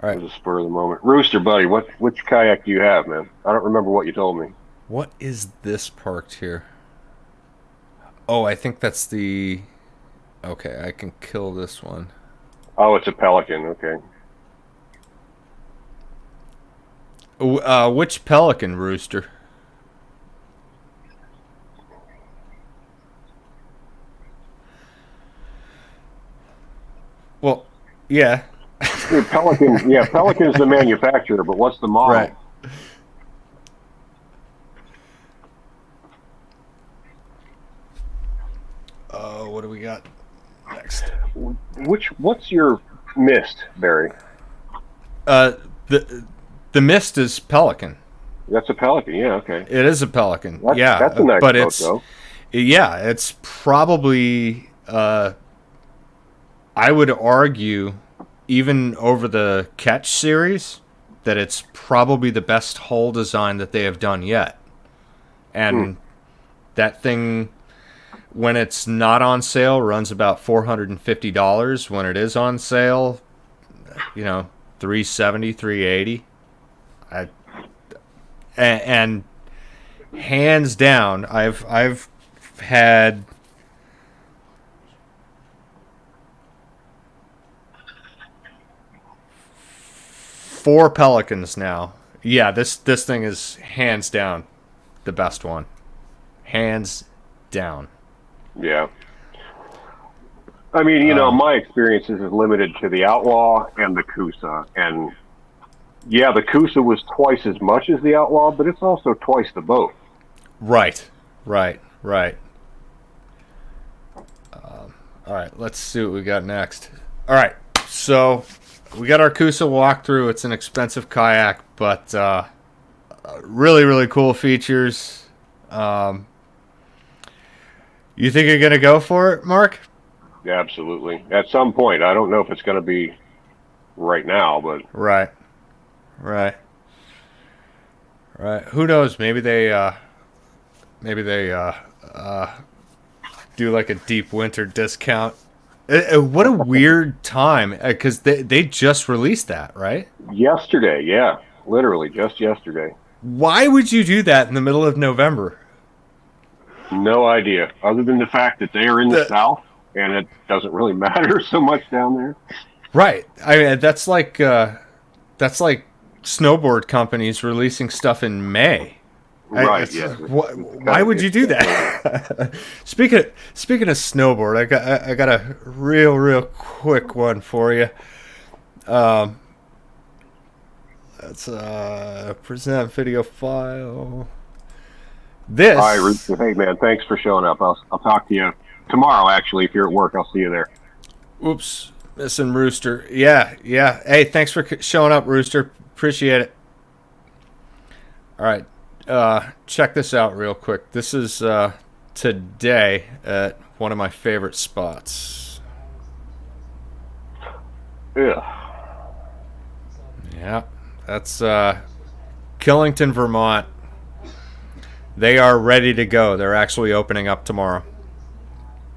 All It right. was a spur of the moment. Rooster, buddy, which kayak do you have, man? I don't remember what you told me. What is this parked here? Oh, I think that's the... Okay, I can kill this one. Oh, it's a Pelican. Okay. Which Pelican, Rooster? Well, yeah. Pelican, yeah, Pelican's the manufacturer, but what's the model? Right. What do we got next? What's your Mist, Barry? The Mist is Pelican. That's a Pelican, yeah, okay. It is a Pelican. That's a nice but boat, it's though. yeah, it's probably I would argue even over the Catch series that it's probably the best hull design that they have done yet. And that thing, when it's not on sale, runs about $450. When it is on sale, $370, $380. And hands down, I've had four Pelicans now. Yeah, this thing is hands down the best one, hands down. Yeah. I mean, you know, my experiences is limited to the Outlaw and the Coosa. And, yeah, the Coosa was twice as much as the Outlaw, but it's also twice the boat. Right. All right, let's see what we got next. All right, so we got our Coosa walkthrough. It's an expensive kayak, but really, really cool features. You think you're going to go for it, Mark? Yeah, absolutely. At some point. I don't know if it's going to be right now, but... Right. Who knows? Maybe they do like a deep winter discount. What a weird time, because they just released that, right? Yesterday, yeah. Literally, just yesterday. Why would you do that in the middle of November? No idea, other than the fact that they are in the South, and it doesn't really matter so much down there. Right. I mean, that's like snowboard companies releasing stuff in May. Right. Yeah. Why would you do that? Speaking of snowboard, I got a real quick one for you. Let's present video file. This. Hi, Rooster. Hey, man. Thanks for showing up. I'll talk to you tomorrow. Actually, if you're at work, I'll see you there. Oops, missing Rooster. Yeah. Hey, thanks for showing up, Rooster. Appreciate it. All right. Check this out real quick. This is today at one of my favorite spots. Yeah, that's Killington, Vermont. They are ready to go. They're actually opening up tomorrow.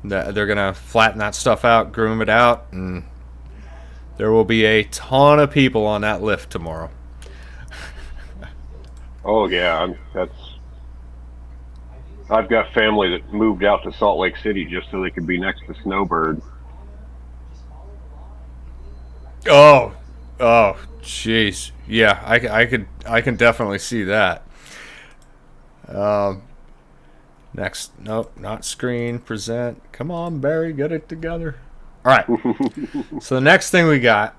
They're going to flatten that stuff out, groom it out, and there will be a ton of people on that lift tomorrow. Oh yeah, I've got family that moved out to Salt Lake City just so they could be next to Snowbird. Oh, jeez, yeah, I can definitely see that. Next, nope, not screen, present. Come on, Barry, get it together. All right. So the next thing we got.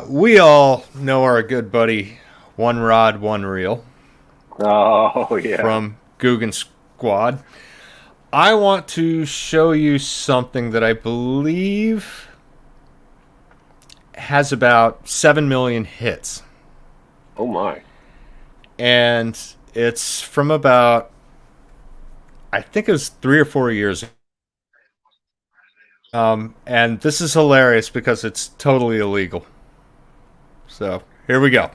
We all know our good buddy One Rod, One Reel. Oh, yeah. From Guggen Squad. I want to show you something that I believe has about 7 million hits. Oh, my. And it's from about, I think it was 3 or 4 years ago. And this is hilarious because it's totally illegal. So, here we go.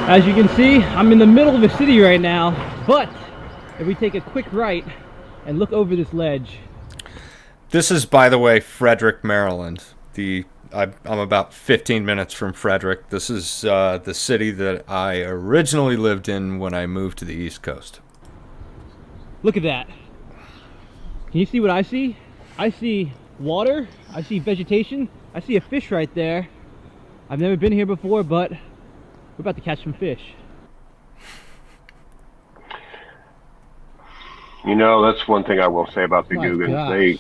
As you can see, I'm in the middle of the city right now, but if we take a quick right and look over this ledge. This is, by the way, Frederick, Maryland. I'm about 15 minutes from Frederick. This is the city that I originally lived in when I moved to the East Coast. Look at that. Can you see what I see? I see water, I see vegetation, I see a fish right there. I've never been here before, but we're about to catch some fish. You know, that's one thing I will say about the Guggens.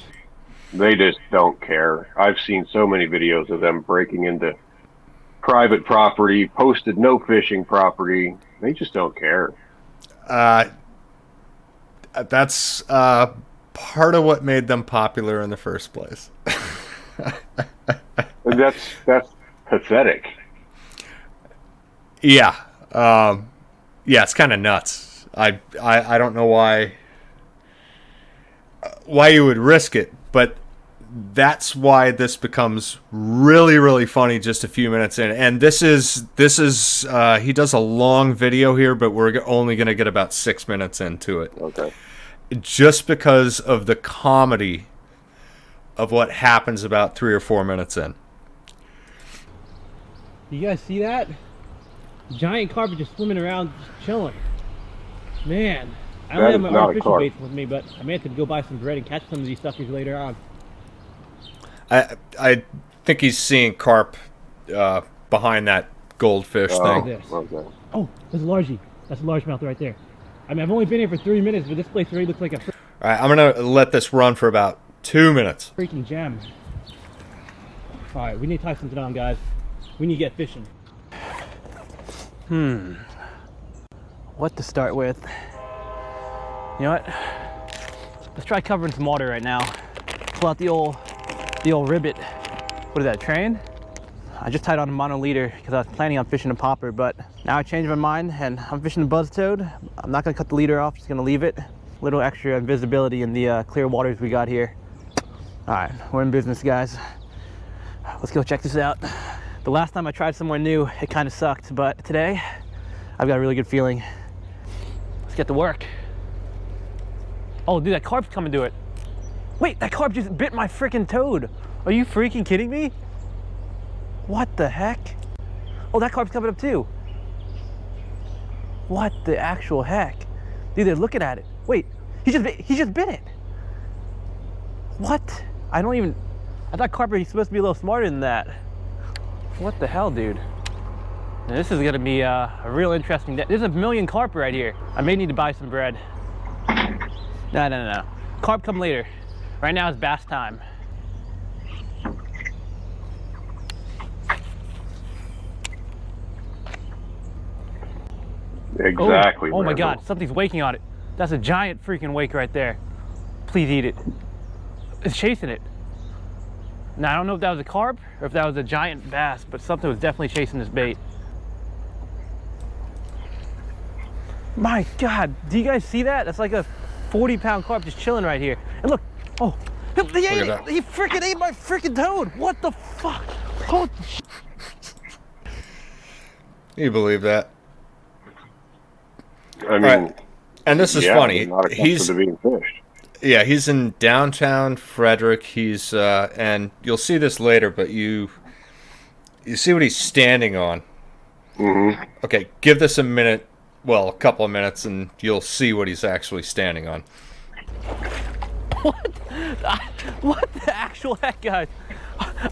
They just don't care. I've seen so many videos of them breaking into private property, posted no fishing property. They just don't care. That's part of what made them popular in the first place. That's pathetic. Yeah. Yeah, it's kind of nuts. I don't know why you would risk it, but that's why this becomes really, really funny just a few minutes in. And this is he does a long video here, but we're only going to get about 6 minutes into it. Okay. Just because of the comedy of what happens about 3 or 4 minutes in. You guys see that? Giant carp just swimming around, just chilling. Man, I don't have my artificial baits with me, but I may have to go buy some bread and catch some of these suckers later on. I think he's seeing carp behind that goldfish thing. This. Okay. Oh, there's a largie. That's a largemouth right there. I mean, I've only been here for 3 minutes, but this place already looks like a All right, I'm going to let this run for about 2 minutes. freaking gem. All right, we need to tie something on, guys. We need to get fishing. What to start with? You know what? Let's try covering some water right now. Pull out the old ribbit. What is that, train? I just tied on a monoliter because I was planning on fishing a popper, but now I changed my mind and I'm fishing a buzz toad. I'm not gonna cut the leader off, just gonna leave it. A little extra visibility in the clear waters we got here. All right, we're in business, guys. Let's go check this out. The last time I tried somewhere new, it kind of sucked, but today I've got a really good feeling. Let's get to work. Oh, dude, that carp's coming to it. Wait, that carp just bit my freaking toad. Are you freaking kidding me? What the heck? Oh, that carp's coming up too. What the actual heck? Dude, they're looking at it. Wait, he just bit it. What? I thought carp are supposed to be a little smarter than that. What the hell, dude? Now, this is gonna be a real interesting day. There's a million carp right here. I may need to buy some bread. No. Carp come later. Right now it's bass time. Exactly. Oh my God, something's waking on it. That's a giant freaking wake right there. Please eat it. It's chasing it. Now, I don't know if that was a carp or if that was a giant bass, but something was definitely chasing this bait. My God, do you guys see that? That's like a 40-pound carp just chilling right here. And look, oh, he ate it. He freaking ate my freaking toad. What the fuck? Holy shit. You believe that? I mean, right. And this is funny. Not accustomed to being fished. Yeah, he's in downtown Frederick. He's and you'll see this later, but you see what he's standing on. Mm-hmm. Okay, give this a minute. Well, a couple of minutes, and you'll see what he's actually standing on. What? What the actual heck, guys?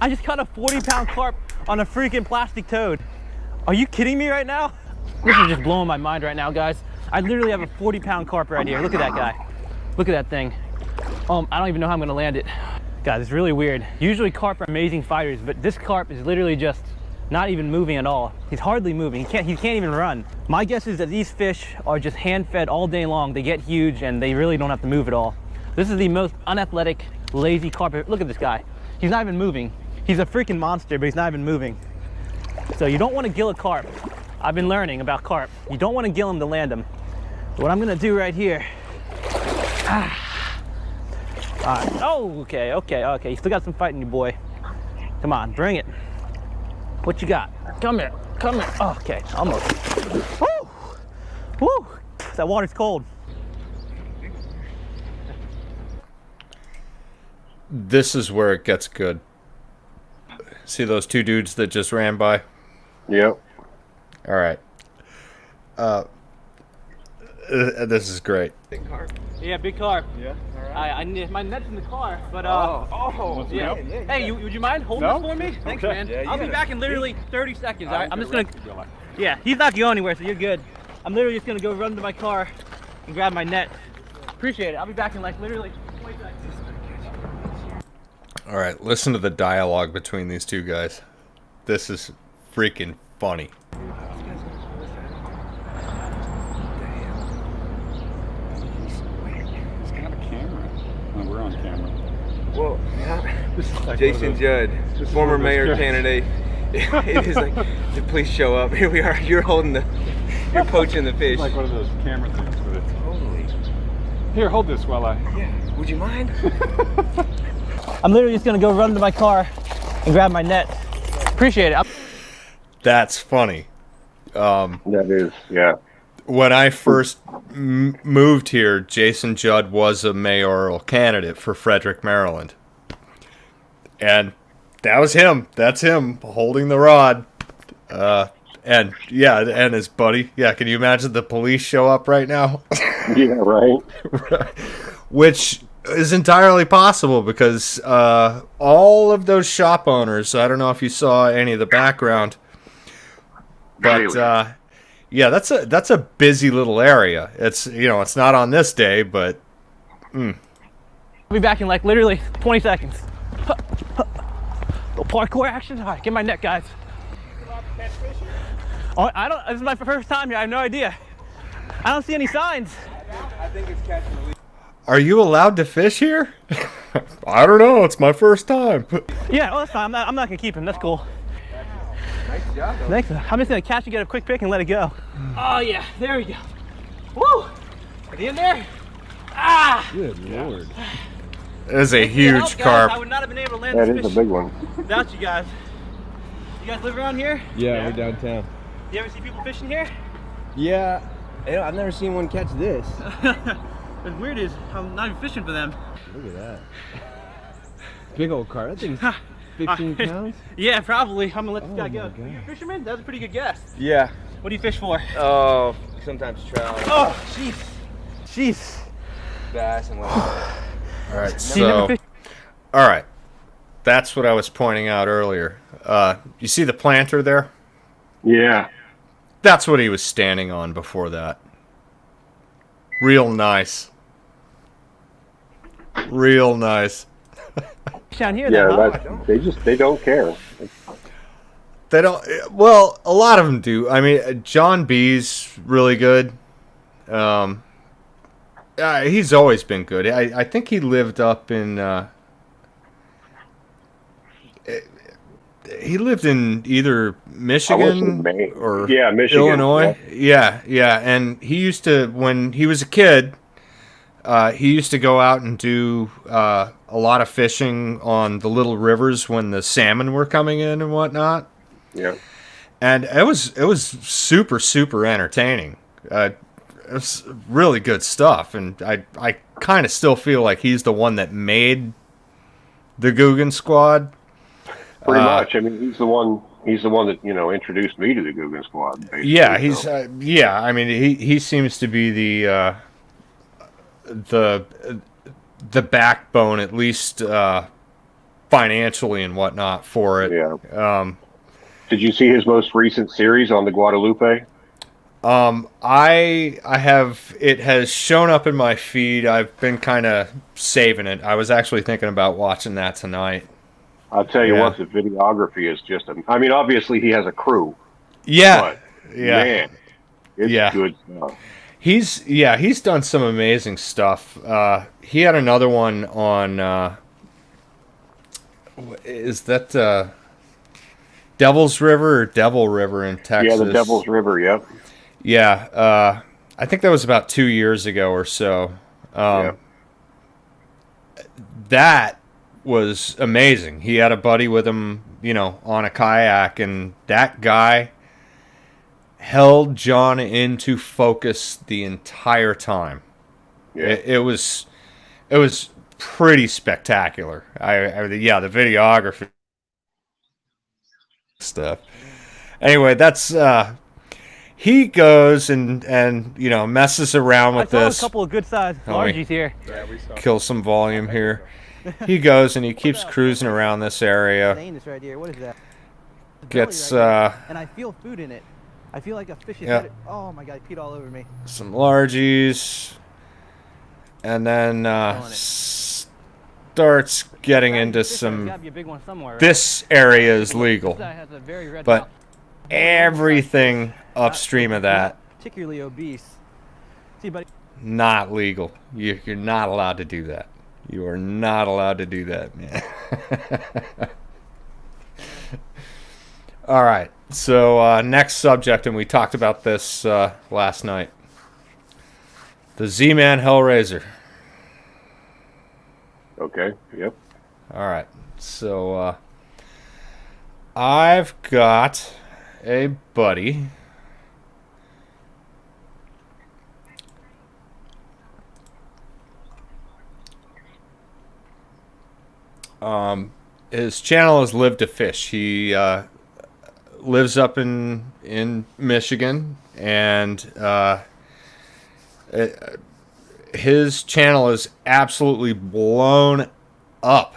I just caught a 40-pound carp on a freaking plastic toad. Are you kidding me right now? This is just blowing my mind right now, guys. I literally have a 40-pound carp right here. Look at that guy. Look at that thing. I don't even know how I'm gonna land it. Guys, it's really weird. Usually carp are amazing fighters, but this carp is literally just not even moving at all. He's hardly moving. He can't even run. My guess is that these fish are just hand-fed all day long. They get huge and they really don't have to move at all. This is the most unathletic, lazy carp. Look at this guy. He's not even moving. He's a freaking monster, but he's not even moving. So you don't want to gill a carp. I've been learning about carp. You don't want to gill them to land them. What I'm gonna do right here. Oh, okay. You still got some fight in you, boy. Come on, bring it. What you got? Come here. Oh, okay, almost. Woo! Woo! That water's cold. This is where it gets good. See those two dudes that just ran by? Yep. All right. This is great. Big carp. Yeah, big carp. Yeah. All right. I need my net's in the car, but Yeah. Hey, would you mind holding this for me? Thanks, man. Yeah, I'll be back in literally 30 seconds. All right, I'm just gonna. Yeah, he's not going anywhere, so you're good. I'm literally just gonna go run to my car and grab my net. Appreciate it. I'll be back in like literally 20 seconds. All right, listen to the dialogue between these two guys. This is freaking funny. He's got a camera. Oh, we're on camera. Well, yeah. This is like Jason Judd, former mayor candidate. It is like, please show up. Here we are. You're poaching the fish. It's like one of those camera things with it. Totally. Here, hold this while I. Yeah. Would you mind? I'm literally just gonna go run to my car and grab my net. Appreciate it. That's funny. That is, yeah. When I first moved here, Jason Judd was a mayoral candidate for Frederick, Maryland. And that was him. That's him holding the rod. And yeah, and his buddy. Yeah, can you imagine the police show up right now? Yeah, right. Which is entirely possible because all of those shop owners, I don't know if you saw any of the background, But Daily. yeah, that's a busy little area. It's it's not on this day, but I'll be back in like literally 20 seconds. Little parkour action. All right, get my net, guys. Oh, I don't. This is my first time here. I have no idea. I don't see any signs. I think it's catch and release. are you allowed to fish here? I don't know. It's my first time. Yeah, well, that's fine. I'm not gonna keep him. That's cool. Nice job, though. Thanks. I'm just gonna catch and get a quick pick and let it go. Oh yeah, there we go. Woo! Are you in there? Ah! Good Lord. It is a Thanks for the huge help, guys. carp. I would not have been able to land That this is a fish big one. without you guys. You guys live around here? Yeah, we're downtown. You ever see people fishing here? Yeah. I've never seen one catch this. What's weird is I'm not even fishing for them. Look at that. Big old car. That thing's 15 pounds? Yeah, probably. I'm gonna let this guy Oh go. my God. Are you a fisherman? That's a pretty good guess. Yeah. What do you fish for? Oh, sometimes trout, Oh, jeez. Jeez. bass, and whatnot. All right, You never so fish- all right, that's what I was pointing out earlier. You see the planter there? Yeah. That's what he was standing on before that. Real nice. Real nice. down here, Yeah, then, huh? they don't care. They don't. Well, a lot of them do. I mean, John B's really good. He's always been good. I think he lived up in. He lived in either Michigan Maine. or Yeah, Michigan, Illinois. Yeah, and he used to, when he was a kid, he used to go out and do a lot of fishing on the little rivers when the salmon were coming in and whatnot. Yeah. And it was super, super entertaining. It was really good stuff, and I kind of still feel like he's the one that made the Guggen Squad. Pretty much. I mean, he's the one that introduced me to the Guggen Squad. Basically, Yeah, he's so. yeah. I mean, he seems to be the backbone, at least financially and whatnot, for it. Yeah. Did you see his most recent series on the Guadalupe? I have, it has shown up in my feed. I've been kind of saving it. I was actually thinking about watching that tonight. I'll tell you Yeah. what, the videography is just. I mean, obviously he has a crew, Yeah, but yeah, man, it's Yeah. good stuff. he's done some amazing stuff. He had another one on. Is that Devil's River or Devil River in Texas? Yeah, the Devil's River. Yep. Yeah, I think that was about 2 years ago or so. Yeah. That was amazing. He had a buddy with him, on a kayak, and that guy held John into focus the entire time. Yeah. It was pretty spectacular. The videography stuff. Anyway, that's he goes and messes around I with saw this. a couple of good sized Oh, wait. largies here. Kill some volume here. He goes and he keeps cruising around this area. This right here. What is that? Gets And I feel food in it. I feel like a fish is Yeah. headed. Oh my god, it peed all over me. some largies, and then Killing it. starts getting into There's some. gotta be a big one somewhere. Right? This area is legal, This guy has a very red but mouth. everything upstream of that, Particularly obese. See, buddy. not legal. You're not allowed to do that. You are not allowed to do that, man. All right. So next subject, and we talked about this last night. The Z-Man HellraiZer. Okay. Yep. All right. So I've got a buddy. His channel is Live to Fish. He lives up in Michigan, and his channel is absolutely blown up.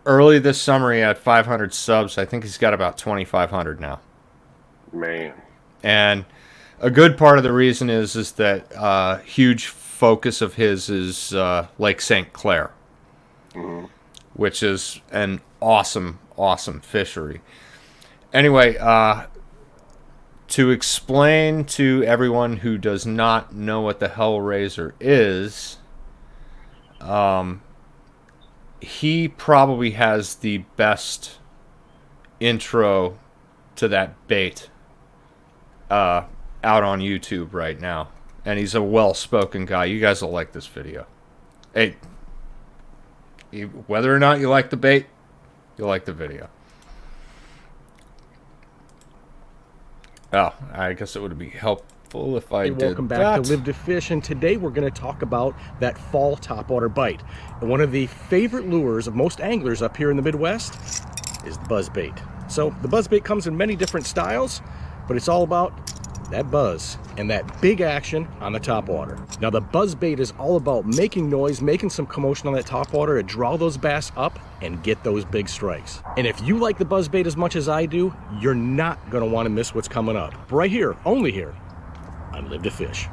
Early this summer, he had 500 subs. I think he's got about 2,500 now. Man. And a good part of the reason is that huge focus of his is Lake St. Clair, which is an awesome, awesome fishery. Anyway, to explain to everyone who does not know what the HellraiZer is, he probably has the best intro to that bait out on YouTube right now. And he's a well-spoken guy. You guys will like this video. Hey, whether or not you like the bait, you'll like the video. Oh, I guess it would be helpful if I did Welcome back to Live to Fish, and today we're going to talk about that fall topwater bite. And one of the favorite lures of most anglers up here in the Midwest is the buzzbait. So the buzzbait comes in many different styles, but it's all about that buzz and that big action on the topwater. Now the buzzbait is all about making noise, making some commotion on that topwater to draw those bass up and get those big strikes. And if you like the buzzbait as much as I do, you're not going to want to miss what's coming up. Right here, only here on Live to Fish.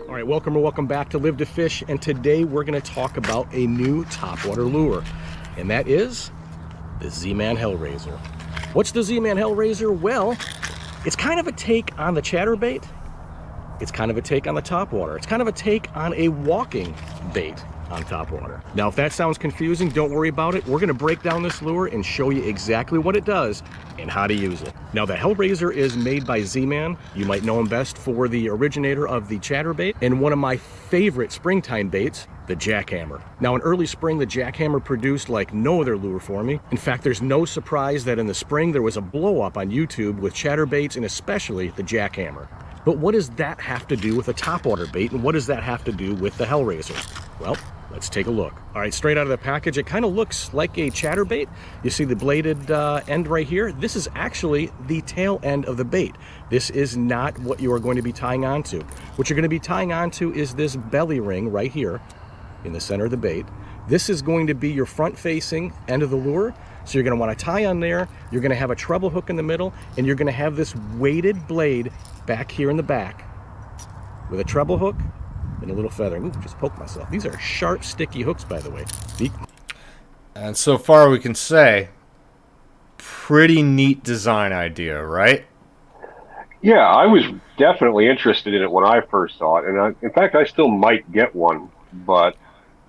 All right, welcome or welcome back to Live to Fish, and today we're going to talk about a new topwater lure, and that is the Z-Man HellraiZer. What's the Z-Man HellraiZer? Well, it's kind of a take on the chatterbait. It's kind of a take on the topwater. It's kind of a take on a walking bait on topwater. Now, if that sounds confusing, don't worry about it. We're going to break down this lure and show you exactly what it does and how to use it. Now, the HellraiZer is made by Z-Man. You might know him best for the originator of the chatterbait and one of my favorite springtime baits, the jackhammer. Now in early spring, the jackhammer produced like no other lure for me. In fact, there's no surprise that in the spring there was a blow up on YouTube with chatterbaits and especially the jackhammer. But what does that have to do with a topwater bait, and what does that have to do with the HellraiZer? Well, let's take a look. All right, straight out of the package, it kind of looks like a chatterbait. You see the bladed end right here? This is actually the tail end of the bait. This is not what you are going to be tying onto. What you're going to be tying onto is this belly ring right here in the center of the bait. This is going to be your front-facing end of the lure. So you're going to want to tie on there, you're going to have a treble hook in the middle, and you're going to have this weighted blade back here in the back with a treble hook and a little feather. Ooh, just poked myself. These are sharp, sticky hooks, by the way. And so far we can say, pretty neat design idea, right? Yeah, I was definitely interested in it when I first saw it, and in fact, I still might get one, but...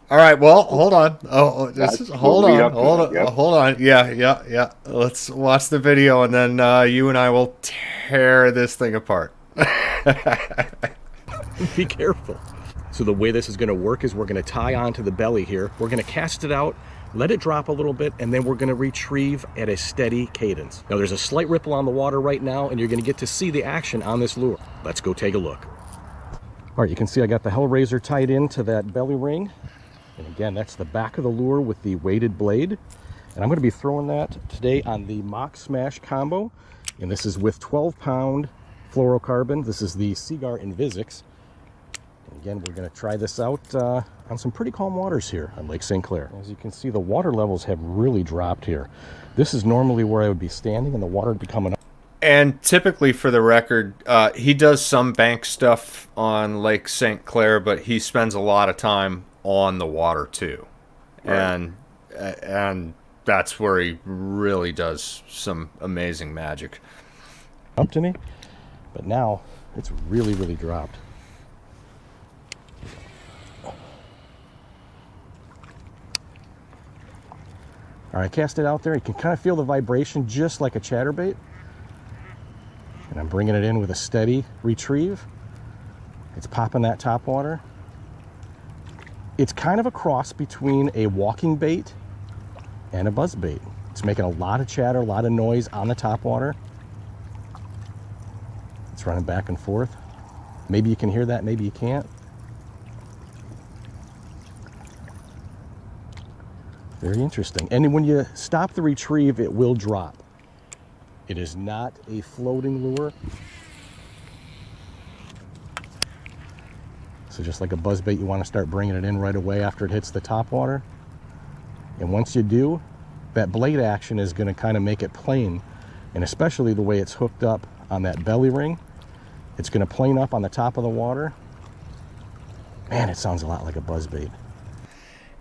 All right, well, hold on. Hold on. Yep. Hold on. Yeah. Let's watch the video, and then you and I will tear this thing apart. Be careful. So the way this is going to work is we're going to tie onto the belly here. We're going to cast it out, let it drop a little bit, and then we're going to retrieve at a steady cadence. Now there's a slight ripple on the water right now, and you're going to get to see the action on this lure. Let's go take a look. All right, you can see I got the HellraiZer tied into that belly ring. And again, that's the back of the lure with the weighted blade. And I'm going to be throwing that today on the Mock Smash combo. And this is with 12-pound fluorocarbon. This is the Seagar Invisix. And again, we're going to try this out on some pretty calm waters here on Lake St. Clair. As you can see, the water levels have really dropped here. This is normally where I would be standing and the water would be coming up. And typically, for the record, he does some bank stuff on Lake St. Clair, but he spends a lot of time on the water too. Right. And that's where he really does some amazing magic. Up to me, but now it's really, really dropped. All right, cast it out there. You can kind of feel the vibration just like a chatterbait. And I'm bringing it in with a steady retrieve. It's popping that topwater. It's kind of a cross between a walking bait and a buzz bait. It's making a lot of chatter, a lot of noise on the topwater. It's running back and forth. Maybe you can hear that, maybe you can't. Very interesting. And when you stop the retrieve, it will drop. It is not a floating lure. So just like a buzzbait, you want to start bringing it in right away after it hits the topwater. And once you do, that blade action is going to kind of make it plane, and especially the way it's hooked up on that belly ring, it's going to plane up on the top of the water. Man, it sounds a lot like a buzzbait.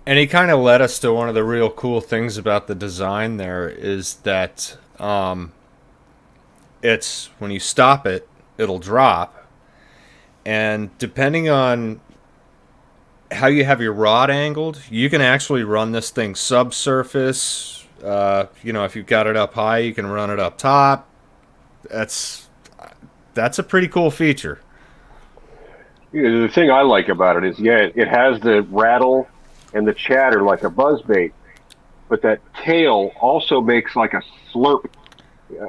And he kind of led us to one of the real cool things about the design there is that it's when you stop it, it'll drop. And depending on how you have your rod angled, you can actually run this thing subsurface. You know, if you've got it up high, you can run it up top. That's a pretty cool feature. Yeah, the thing I like about it is, yeah, it has the rattle and the chatter like a buzzbait, but that tail also makes like a slurp.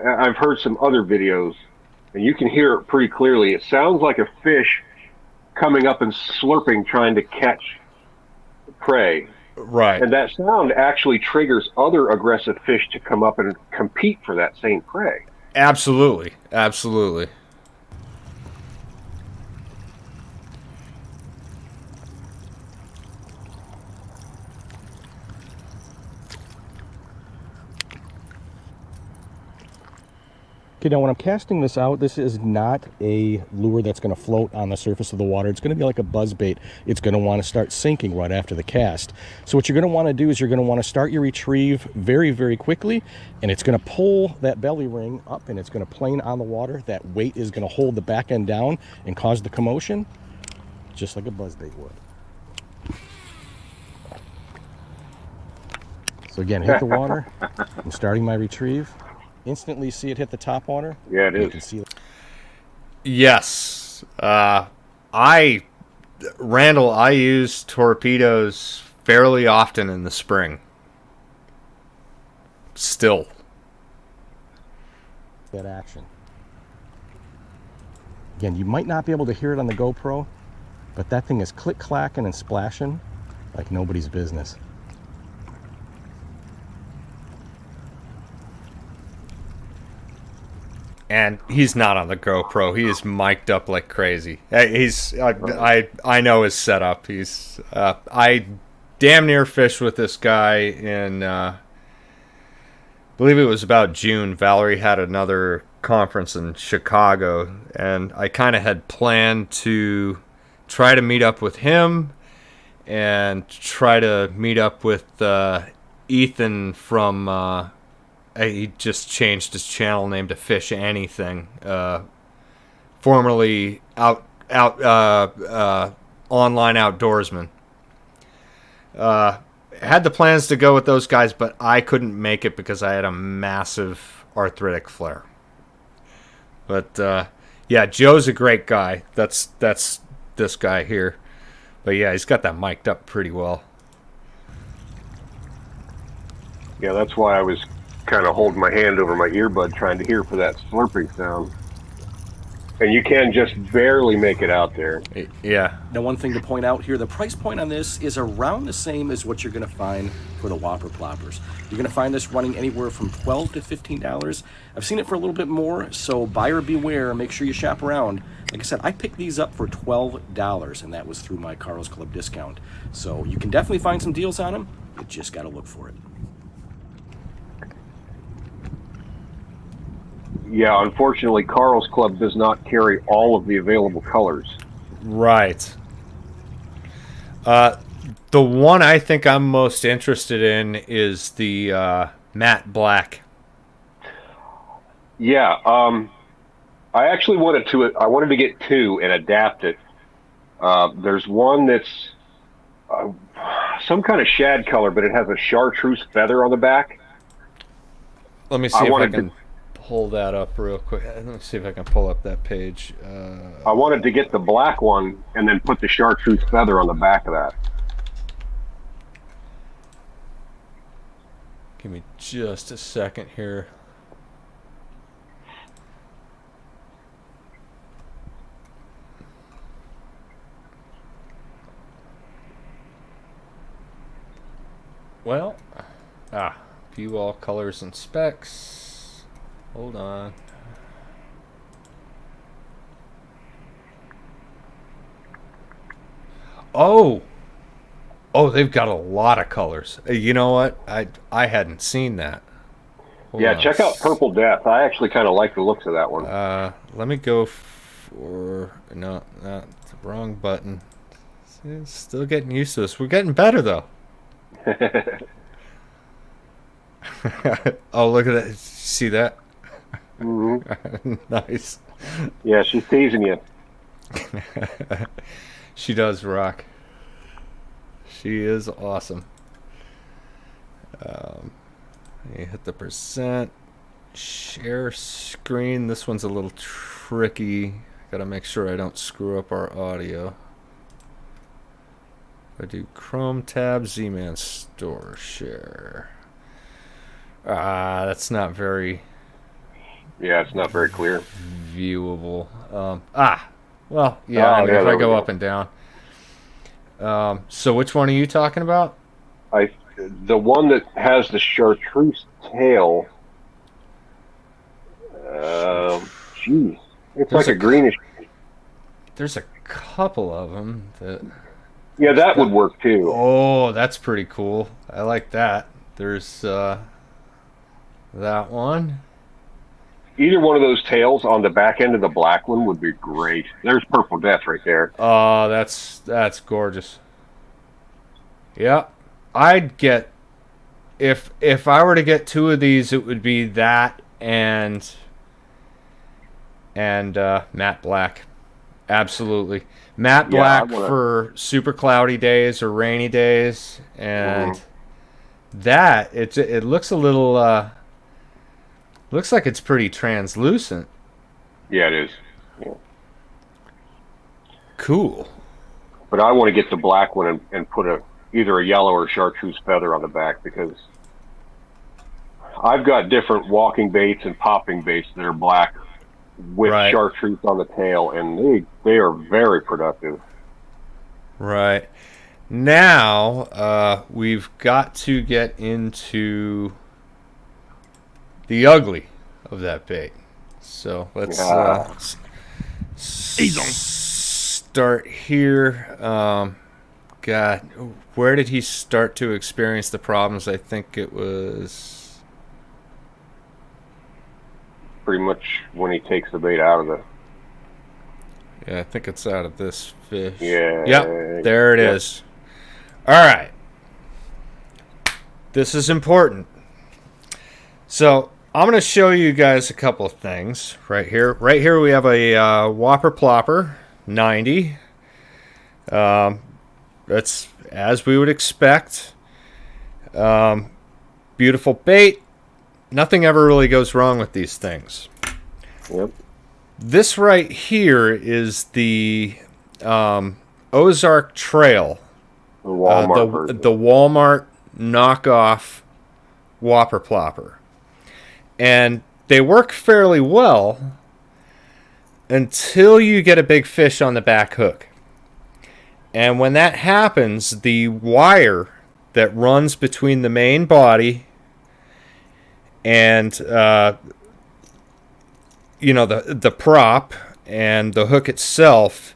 I've heard some other videos, and you can hear it pretty clearly. It sounds like a fish coming up and slurping, trying to catch prey. Right. And that sound actually triggers other aggressive fish to come up and compete for that same prey. Absolutely. Absolutely. Okay, now when I'm casting this out, this is not a lure that's going to float on the surface of the water. It's going to be like a buzzbait. It's going to want to start sinking right after the cast. So what you're going to want to do is you're going to want to start your retrieve very, very quickly, and it's going to pull that belly ring up, and it's going to plane on the water. That weight is going to hold the back end down and cause the commotion, just like a buzzbait would. So again, hit the water. I'm starting my retrieve. Instantly see it hit the top water. Yeah, it is. You can see it. Yes. Randall, I use torpedoes fairly often in the spring. Still. That action. Again, you might not be able to hear it on the GoPro, but that thing is click-clacking and splashing like nobody's business. And he's not on the GoPro. He is mic'd up like crazy. I know his setup. I damn near fished with this guy in, I believe it was about June. Valerie had another conference in Chicago, and I kind of had planned to try to meet up with him and try to meet up with Ethan from... he just changed his channel name to Fish Anything. Formerly online outdoorsman. Had the plans to go with those guys, but I couldn't make it because I had a massive arthritic flare. But yeah, Joe's a great guy. That's this guy here. But yeah, he's got that mic'd up pretty well. Yeah, that's why I was kind of holding my hand over my earbud trying to hear for that slurping sound. And you can just barely make it out there. Yeah. Now, one thing to point out here, the price point on this is around the same as what you're going to find for the Whopper Ploppers. You're going to find this running anywhere from $12 to $15. I've seen it for a little bit more, so buyer beware. Make sure you shop around. Like I said, I picked these up for $12, and that was through my Carl's Club discount. So you can definitely find some deals on them. You just got to look for it. Yeah, unfortunately, Carl's Club does not carry all of the available colors. Right. The one I think I'm most interested in is the matte black. Yeah, I actually wanted to get two and adapt it. There's one that's some kind of shad color, but it has a chartreuse feather on the back. Let me see if I can pull that up real quick. Let me see if I can pull up that page. I wanted to get the black one and then put the chartreuse feather on the back of that. Give me just a second here. Well, view all colors and specs. Hold on. Oh, they've got a lot of colors. You know what? I hadn't seen that. Hold Yeah, on. check out Purple Death. I actually kind of like the looks of that one. Let me go for... No, not the wrong button. Still getting used to this. We're getting better, though. Oh, look at that. See that? Mm-hmm. Nice. Yeah, she's teasing you. She does rock. She is awesome. You hit the percent. Share screen. This one's a little tricky. Gotta make sure I don't screw up our audio. I do Chrome tab, Z-Man store share. That's not very Yeah, it's not very clear. viewable. Well, yeah, I mean, yeah, if there I we go go. up and down. So which one are you talking about? The one that has the chartreuse tail. Geez, it's There's like a greenish. There's a couple of them that... Yeah, that would work too. Oh, that's pretty cool. I like that. There's that one. Either one of those tails on the back end of the black one would be great. There's Purple Death right there. Oh, that's gorgeous. Yep. I'd get... If I were to get two of these, it would be that and matte black. Absolutely. Matte black for super cloudy days or rainy days, and that it looks a little looks like it's pretty translucent. Yeah, it is. Yeah. Cool. But I want to get the black one and put either a yellow or chartreuse feather on the back, because I've got different walking baits and popping baits that are black with chartreuse on the tail, and they are very productive. Right. Now, we've got to get into the ugly of that bait. So let's start here. God, where did he start to experience the problems? I think it was... Pretty much when he takes the bait out of the... Yeah, I think it's out of this fish. Yeah. Yep, there it is. All right. This is important. So I'm going to show you guys a couple of things right here. Right here we have a Whopper Plopper 90. That's as we would expect. Beautiful bait. Nothing ever really goes wrong with these things. Yep. This right here is the Ozark Trail. The Walmart the Walmart knockoff Whopper Plopper. And they work fairly well until you get a big fish on the back hook. And when that happens, the wire that runs between the main body and the prop and the hook itself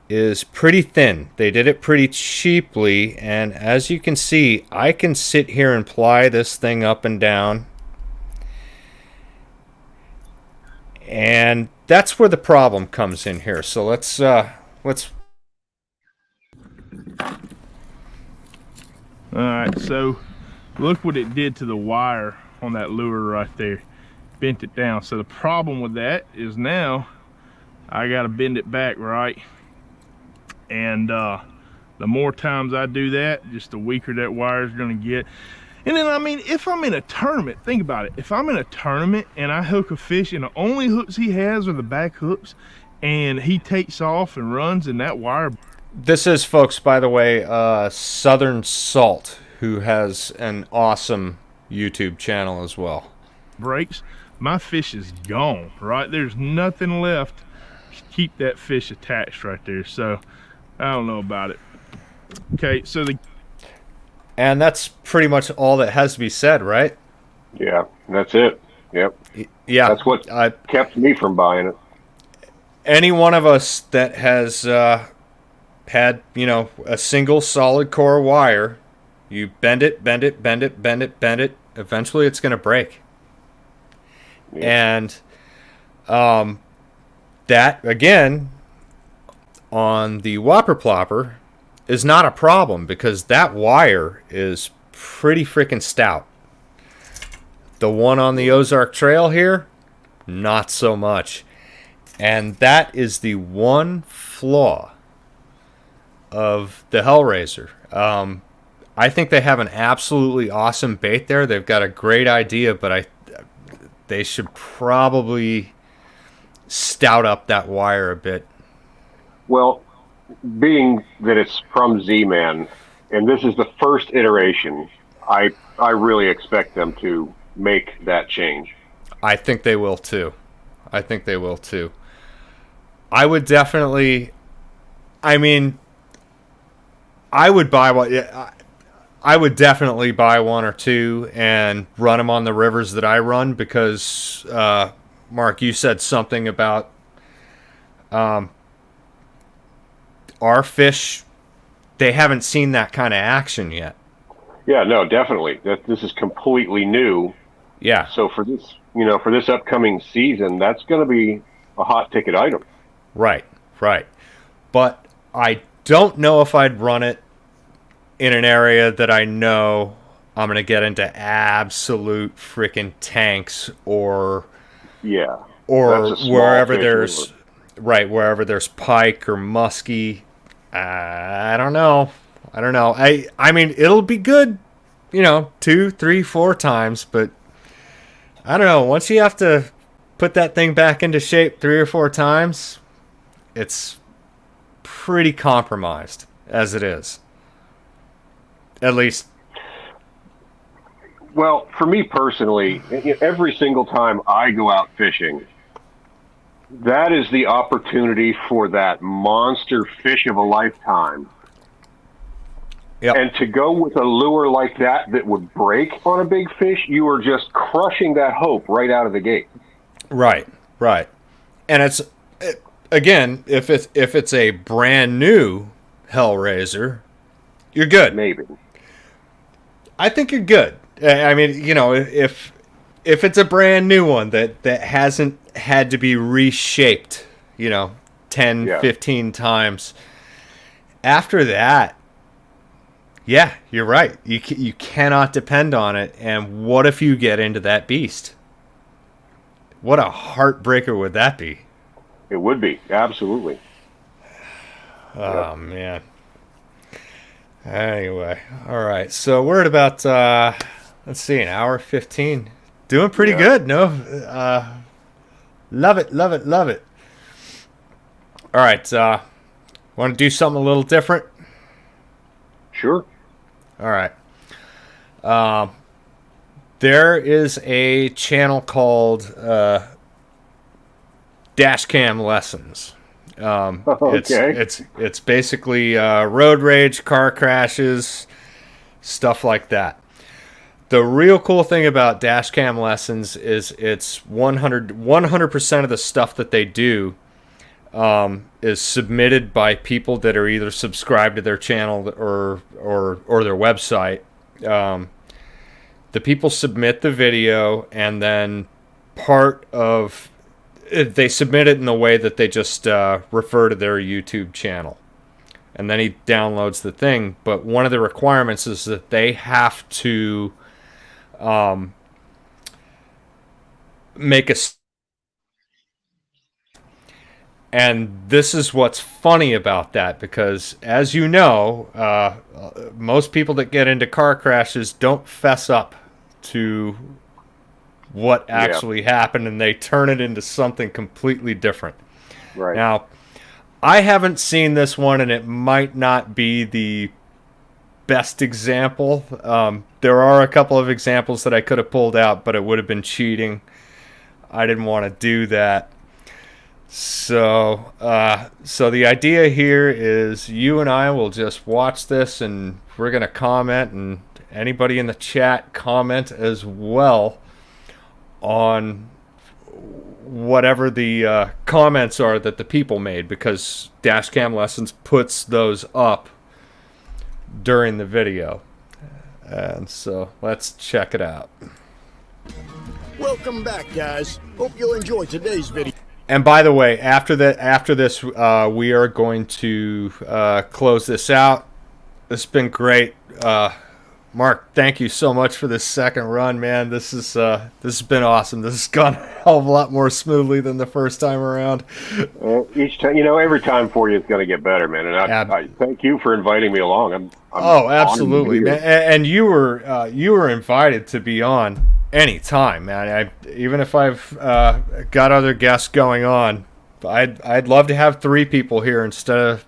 is pretty thin. They did it pretty cheaply, and as you can see, I can sit here and ply this thing up and down, and that's where the problem comes in here. So let's All right, so look what it did to the wire on that lure right there. Bent it down. So the problem with that is now I got to bend it back, right? And the more times I do that, just the weaker that wire is going to get. And then, I mean, if I'm in a tournament, think about it. If I'm in a tournament and I hook a fish and the only hooks he has are the back hooks, and he takes off and runs and that wire... This is, folks, by the way, Southern Salt, who has an awesome YouTube channel as well. Breaks, my fish is gone, right? There's nothing left to keep that fish attached right there. So I don't know about it. Okay, so and that's pretty much all that has to be said, right? Yeah, that's it. Yep. Yeah, that's what kept me from buying it. Any one of us that has had, a single solid core wire, you bend it, bend it, bend it, bend it, bend it, eventually it's going to break. Yeah. And that, again, on the Whopper Plopper is not a problem because that wire is pretty freaking stout. The one on the Ozark Trail here, not so much. And that is the one flaw of the HellraiZer. I think they have an absolutely awesome bait there. They've got a great idea, but they should probably stout up that wire a bit. Well, being that it's from Z-Man, and this is the first iteration, I really expect them to make that change. I think they will too. I would definitely. I mean, I would buy one. I would definitely buy one or two and run them on the rivers that I run because, Mark, you said something about our fish. They haven't seen that kind of action yet. Yeah, no, definitely. This is completely new. Yeah. So for this upcoming season, that's going to be a hot ticket item. Right. But I don't know if I'd run it in an area that I know I'm going to get into absolute freaking tanks or wherever there's pike or muskie. I don't know. I mean, it'll be good, 2, 3, 4 times, but I don't know. Once you have to put that thing back into shape 3 or 4 times, it's pretty compromised as it is. At least. Well, for me personally, every single time I go out fishing, that is the opportunity for that monster fish of a lifetime. Yep. And to go with a lure like that would break on a big fish, you are just crushing that hope right out of the gate. Right. And again, if it's a brand new HellraiZer, you're good. Maybe. I think you're good. I mean, if it's a brand new one that hasn't had to be reshaped, 10, 15 times, after that, yeah, you're right. You cannot depend on it. And what if you get into that beast? What a heartbreaker would that be? It would be, absolutely. Oh, man. Anyway, all right. So we're at about, let's see, an hour 15. Doing pretty good, no? Love it. All right. Want to do something a little different? Sure. All right. There is a channel called Dashcam Lessons. Okay. It's basically road rage, car crashes, stuff like that. The real cool thing about Dashcam Lessons is it's 100% of the stuff that they do is submitted by people that are either subscribed to their channel or their website. The people submit the video, and then they submit it in the way that they just refer to their YouTube channel. And then he downloads the thing. But one of the requirements is that they have to make a... And this is what's funny about that, because as you know, most people that get into car crashes don't fess up to what actually happened, and they turn it into something completely different. Right. Now, I haven't seen this one, and it might not be the best example. There are a couple of examples that I could have pulled out, but it would have been cheating. I didn't want to do that. So the idea here is you and I will just watch this, and we're going to comment, and anybody in the chat comment as well on whatever the comments are that the people made, because Dashcam Lessons puts those up during the video. And so let's check it out. Welcome back, guys. Hope you'll enjoy today's video. And by the way, after this, we are going to close this out. This has been great. Mark, thank you so much for this second run, man. This has been awesome. This has gone a hell of a lot more smoothly than the first time around. Each time, every time for you is going to get better, man. And I thank you for inviting me along. I'm absolutely, man. And you were invited to be on anytime, man. Even if I've got other guests going on, I'd love to have 3 people here instead of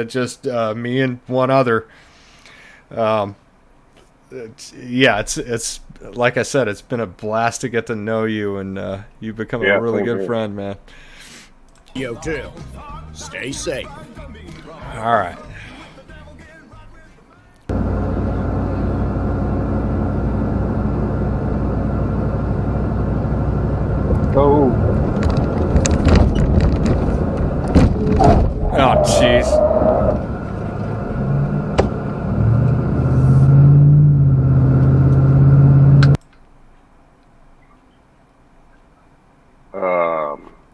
just me and one other. It's like I said, it's been a blast to get to know you, and you've become a really good friend, man. You too. Stay safe. All right. Oh, jeez.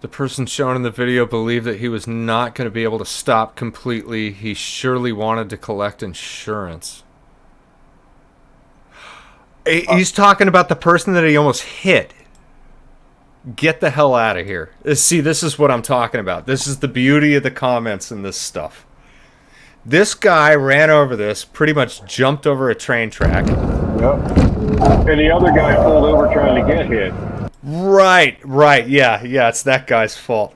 The person shown in the video believed that he was not going to be able to stop completely. He surely wanted to collect insurance. He's talking about the person that he almost hit. Get the hell out of here. See, this is what I'm talking about. This is the beauty of the comments in this stuff. This guy ran over this, pretty much jumped over a train track. Yep. And the other guy pulled over trying to get hit. Right, yeah, it's that guy's fault.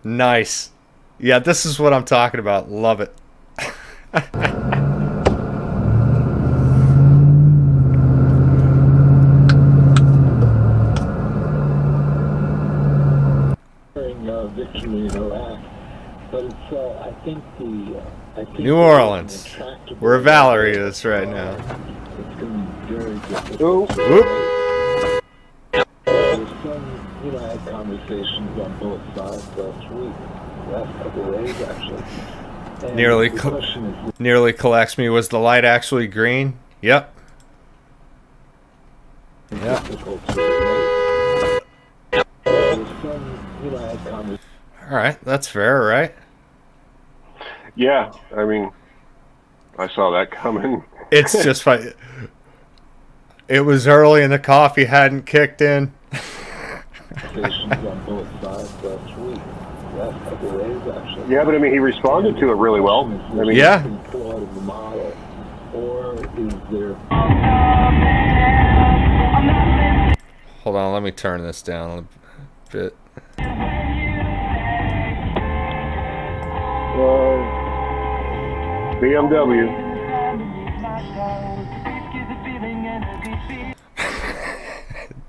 Nice. Yeah, this is what I'm talking about. Love it. Victory in Iraq, but it's I think New Orleans, where Valerie is right now. It's going to be very difficult. Whoop. I had conversations on both sides last week, last couple of days actually. And nearly collects me. Was the light actually green? Yep. Yep. All right, that's fair, right? Yeah, I mean, I saw that coming. It's just fine. It was early and the coffee hadn't kicked in. On both sides last week, last couple of days actually. Yeah, but I mean, he responded to it really well. I mean, yeah. The model, or is there? Hold on, let me turn this down a bit. BMW.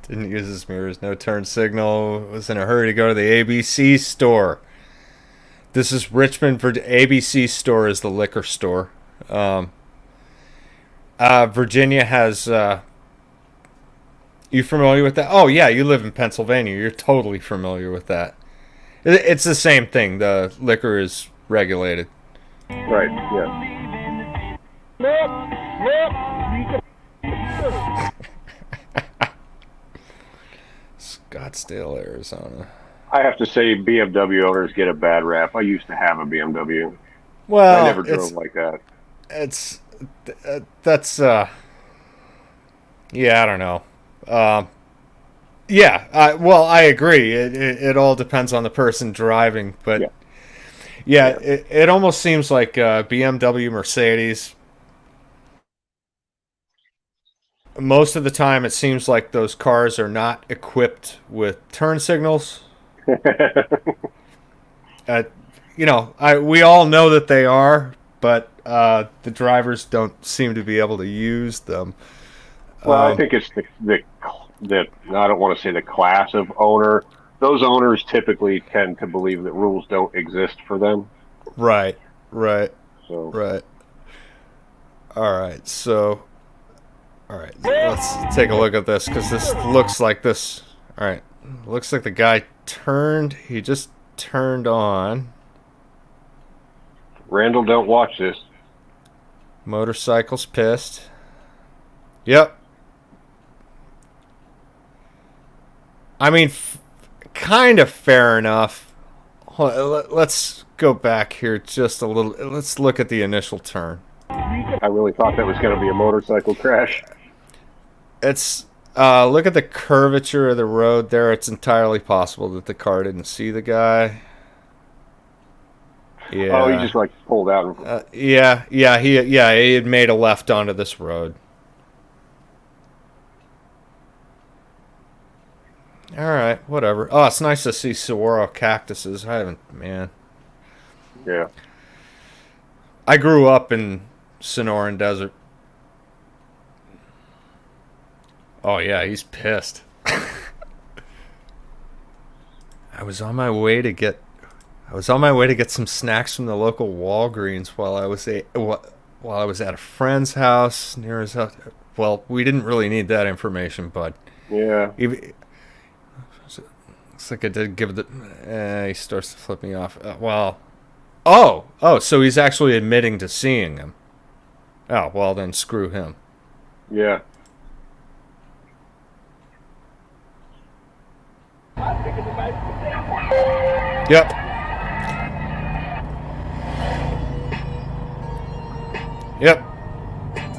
Didn't use his mirrors, no turn signal, was in a hurry to go to the ABC store. This is Richmond, ABC store is the liquor store. Virginia has, you familiar with that? Oh yeah, you live in Pennsylvania, you're totally familiar with that. It's the same thing, the liquor is regulated. Right, yeah. Scottsdale, Arizona. I have to say BMW owners get a bad rap. I used to have a BMW. Well, I never drove like that. Yeah, I don't know. Well, I agree. It all depends on the person driving, but it almost seems like BMW, Mercedes. Most of the time, it seems like those cars are not equipped with turn signals. We all know that they are, but the drivers don't seem to be able to use them. Well, I think it's the I don't want to say the class of owner. Those owners typically tend to believe that rules don't exist for them. Right. So. Right. All right. So, all right. Let's take a look at this because this looks like this. All right. Looks like the guy turned. He just turned on. Randall, don't watch this. Motorcycle's pissed. Yep. I mean, kind of fair enough. Let's go back here just a little. Let's look at the initial turn. I really thought that was going to be a motorcycle crash. It's look at the curvature of the road there. It's entirely possible that the car didn't see the guy. Yeah. Oh, he just like pulled out. He had made a left onto this road. All right, whatever. Oh, it's nice to see saguaro cactuses. I haven't, man. Yeah. I grew up in Sonoran Desert. Oh yeah, he's pissed. I was on my way to get some snacks from the local Walgreens while I was at a friend's house near his house. Well, we didn't really need that information, but yeah. Looks like I did give the. He starts to flip me off. So he's actually admitting to seeing him. Oh, well then screw him. Yeah. Yep. Yep.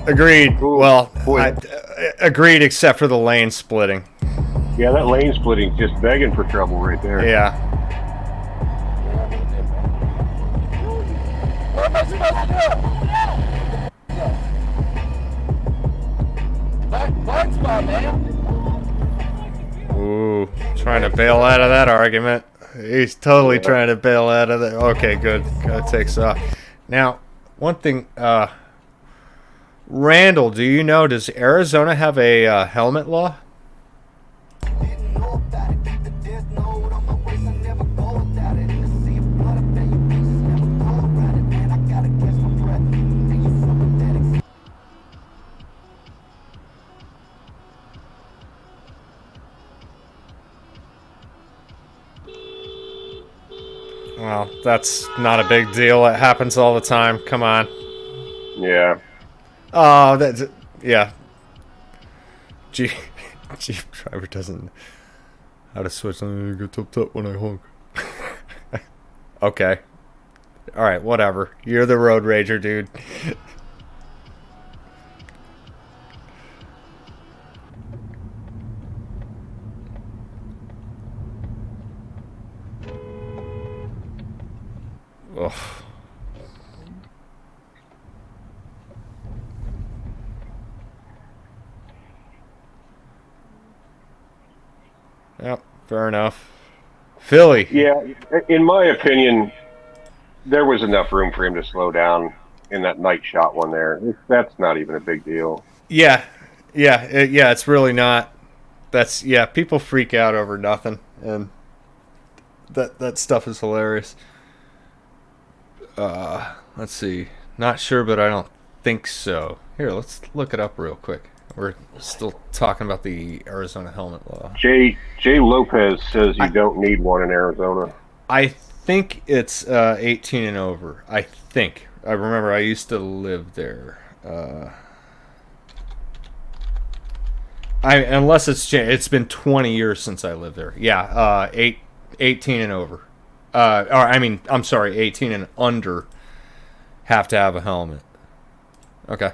Agreed. Ooh, well, agreed except for the lane splitting. Yeah, that lane splitting just begging for trouble right there. Yeah. What am I supposed to do? Blind spot, man. Ooh, trying to bail out of that argument. He's totally trying to bail out of that. Okay, good. That takes off. Now, one thing, Randall, do you know, does Arizona have a helmet law? Well, that's not a big deal. It happens all the time. Come on. Yeah. Oh, that's yeah. Jeep driver doesn't know how to switch. I get up when I honk. Okay. All right. Whatever. You're the road rager, dude. Ugh. Yep, fair enough. Philly. Yeah, in my opinion, there was enough room for him to slow down in that night shot one there. That's not even a big deal. Yeah, it's really not. That's people freak out over nothing, and that stuff is hilarious. Let's see. Not sure, but I don't think so. Here, let's look it up real quick. We're still talking about the Arizona helmet law. Jay Lopez says you don't need one in Arizona. I think it's 18 and over. I think. I remember I used to live there. Unless it's changed. It's been 20 years since I lived there. Yeah, 18 and over. I'm sorry, 18 and under have to have a helmet. Okay.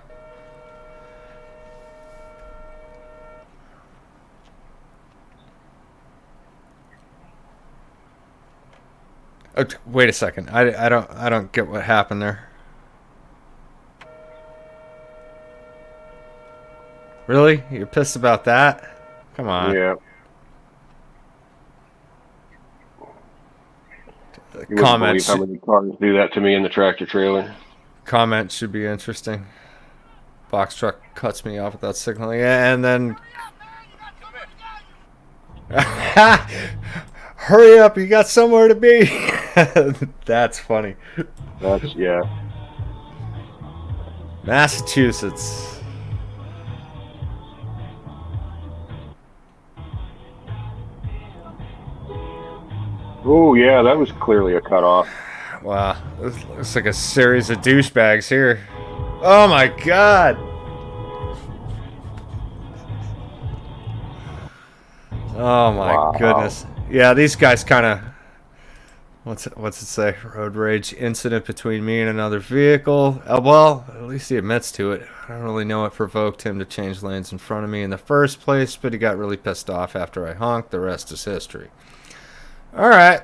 Wait a second. I don't get what happened there. Really? You're pissed about that? Come on. Yeah. You Comments. how many cars do that to me in the tractor trailer? Comments should be interesting. Box truck cuts me off without signaling, and then hurry up! You got somewhere to be. That's funny. Yeah. Massachusetts. Oh, yeah, that was clearly a cutoff. Wow, this looks like a series of douchebags here. Oh my god! Oh my goodness. Yeah, these guys kind of... What's it say? Road rage incident between me and another vehicle. Well, at least he admits to it. I don't really know what provoked him to change lanes in front of me in the first place, but he got really pissed off after I honked. The rest is history. All right.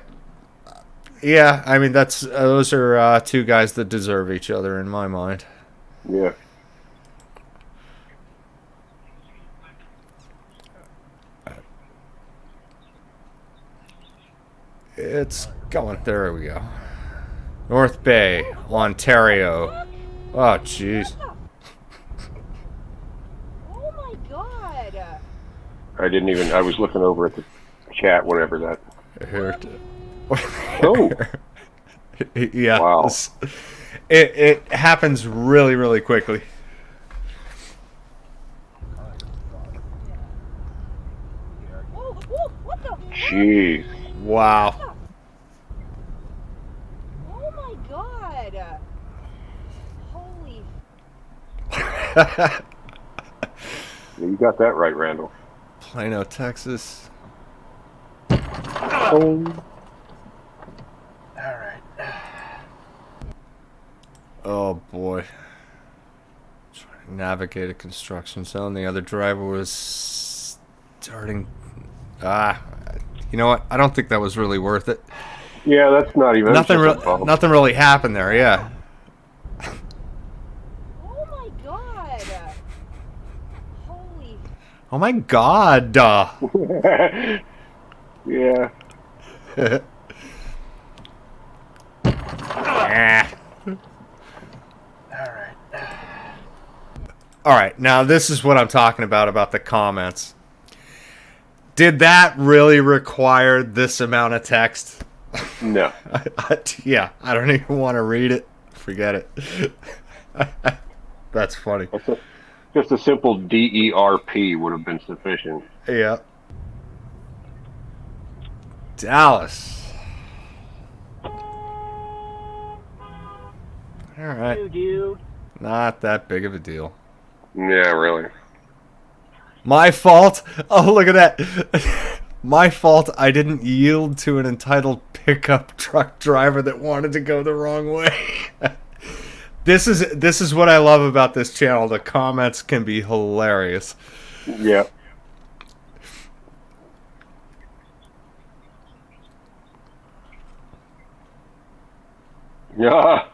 Yeah, I mean those are two guys that deserve each other in my mind. Yeah. It's going. There we go. North Bay, Ontario. Oh, jeez. Oh my god. I was looking over at the chat, whatever that. Here. Oh. Yeah. Wow. It happens really, really quickly. Jeez. Wow. Oh my god. Holy. You got that right, Randall. Plano, Texas. Oh. Oh boy. Trying to navigate a construction zone. The other driver was starting. You know what? I don't think that was really worth it. Yeah, that's not even Nothing really happened there. Yeah. Oh my god. Holy. Oh my god. Yeah. All right, now this is what I'm talking about the comments. Did that really require this amount of text? No. Yeah, I don't even want to read it. Forget it. That's funny. Just a simple DERP would have been sufficient. Yeah. Dallas. All right. Dude. Not that big of a deal. Yeah, really. My fault. Oh, look at that. My fault. I didn't yield to an entitled pickup truck driver that wanted to go the wrong way. This is what I love about this channel. The comments can be hilarious. Yeah. Yeah.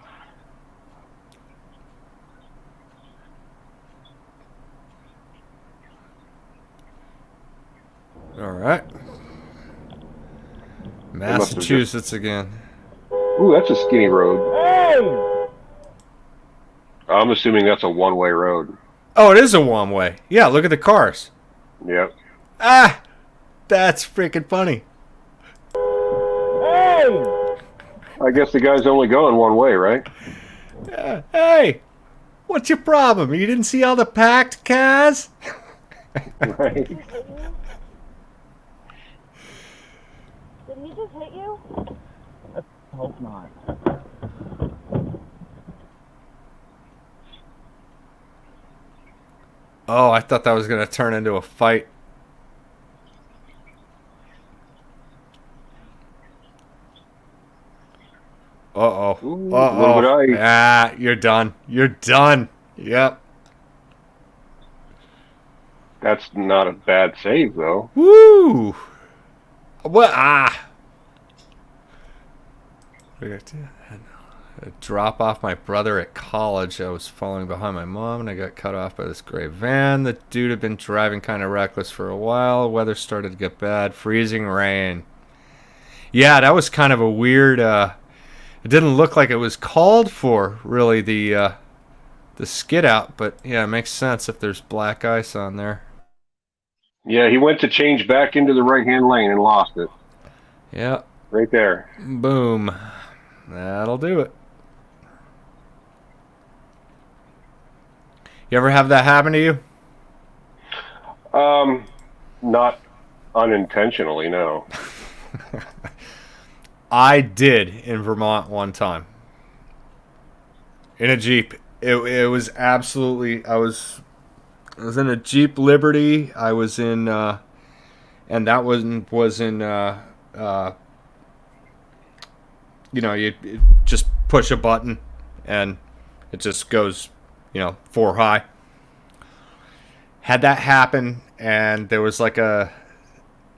All right. Massachusetts again. Ooh, that's a skinny road. Hey! I'm assuming that's a one-way road. Oh, it is a one-way. Yeah, look at the cars. Yep. Ah! That's freaking funny. Hey! I guess the guy's only going one way, right? Hey! What's your problem? You didn't see all the packed cars? Right. Did he just hit you? I hope not. Oh, I thought that was going to turn into a fight. Uh-oh. Uh-oh. Ah, you're done. You're done. Yep. That's not a bad save, though. Woo! What? I drop off my brother at college. I was following behind my mom, and I got cut off by this gray van. The dude had been driving kind of reckless for a while. Weather started to get bad. Freezing rain. Yeah, that was kind of a weird... it didn't look like it was called for, really, the skid out. But, yeah, it makes sense if there's black ice on there. Yeah, he went to change back into the right-hand lane and lost it. Yeah. Right there. Boom. That'll do it. You ever have that happen to you? Not unintentionally, no. I did in Vermont one time. In a Jeep. It was absolutely... I was in a Jeep Liberty. I was in... and that was in... you just push a button and it just goes, 4 high. Had that happen, and there was like a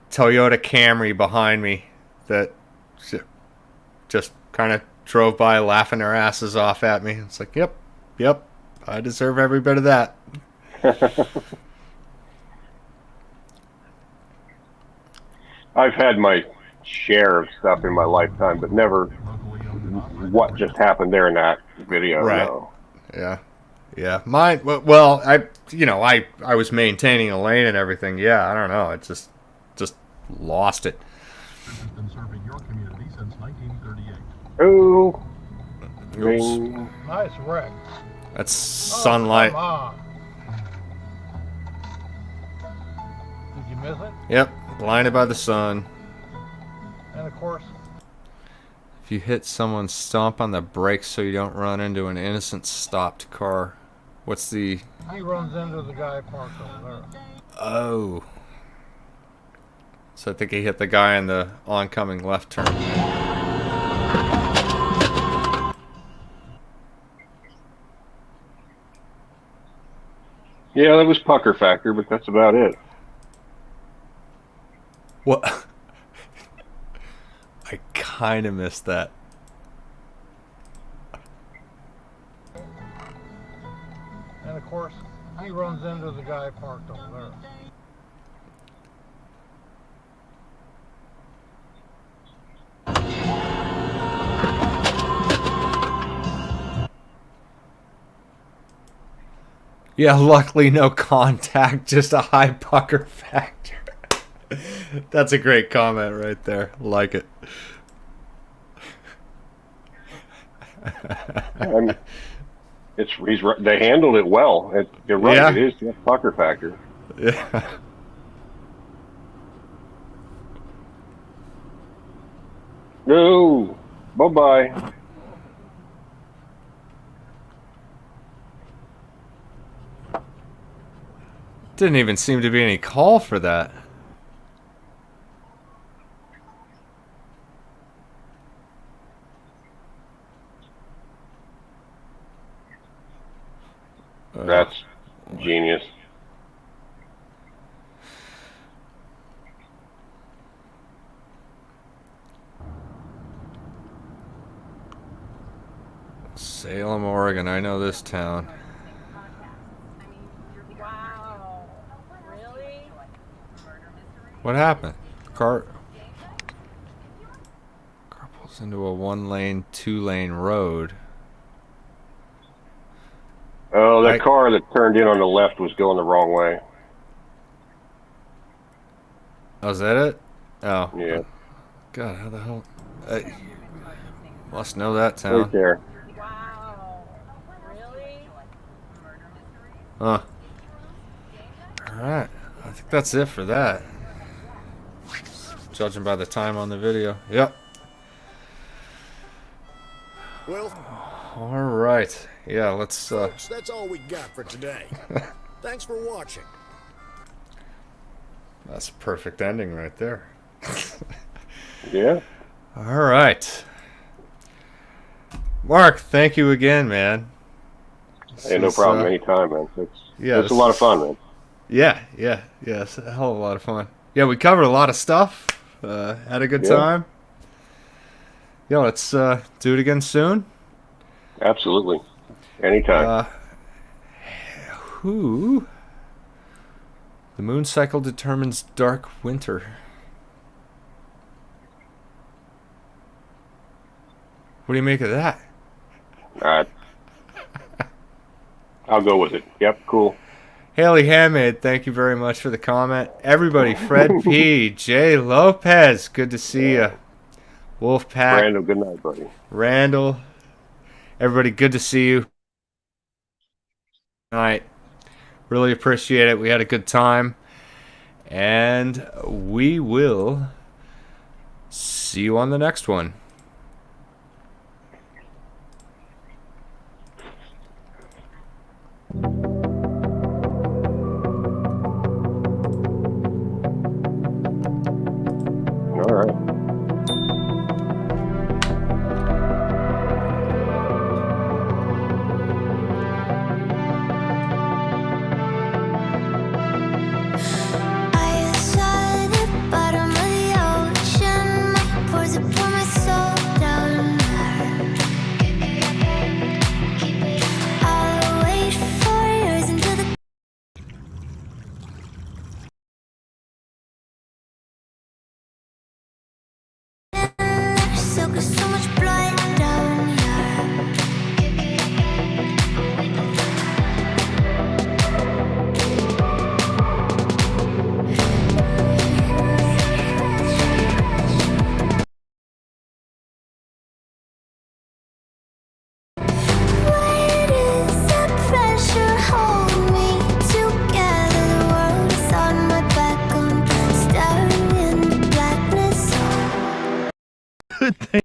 Toyota Camry behind me that just kind of drove by laughing their asses off at me. It's like, yep, I deserve every bit of that. I've had my share of stuff in my lifetime, but never what just happened there in that video. Right. No. Yeah. Mine. Well, I was maintaining a lane and everything. Yeah, I don't know. It just lost it. Oh. Nice wreck. That's sunlight. Come on. Did you miss it? Yep, blinded by the sun. And of course, If you hit someone, stomp on the brakes so you don't run into an innocent stopped car. What's the... he runs into the guy parked over there. Oh. So I think he hit the guy in the oncoming left turn. Yeah, that was pucker factor, but that's about it. What? I kind of missed that. And of course, he runs into the guy parked over there. Yeah, luckily no contact, just a high pucker factor. That's a great comment right there. Like it. They handled it well. You're right. Yeah. It is just pucker factor. Yeah. No. Bye-bye. Didn't even seem to be any call for that. That's genius. Salem, Oregon. I know this town. Wow. Really? What happened? Car pulls into a 1-lane, 2-lane road. Oh, that car that turned in on the left was going the wrong way. Oh, is that it? Oh. Yeah. God, how the hell? I must know that town. Right there. Wow. Really? Huh. Alright. I think that's it for that. Judging by the time on the video. Yep. Well, Alright. Yeah, let's folks, that's all we got for today. Thanks for watching. That's a perfect ending right there. Yeah. Alright. Mark, thank you again, man. Hey, no problem. Anytime, man. It's a lot of fun, man. Yeah. It's a hell of a lot of fun. Yeah, we covered a lot of stuff. Had a good time. Yeah, let's do it again soon. Absolutely. Anytime. The moon cycle determines dark winter. What do you make of that? I'll go with it. Yep, cool. Haley Handmade, thank you very much for the comment. Everybody, Fred P, Jay Lopez, good to see you. Wolfpack. Randall, good night, buddy. Randall, everybody, good to see you. Night. Really appreciate it. We had a good time. And we will see you on the next one. good thing.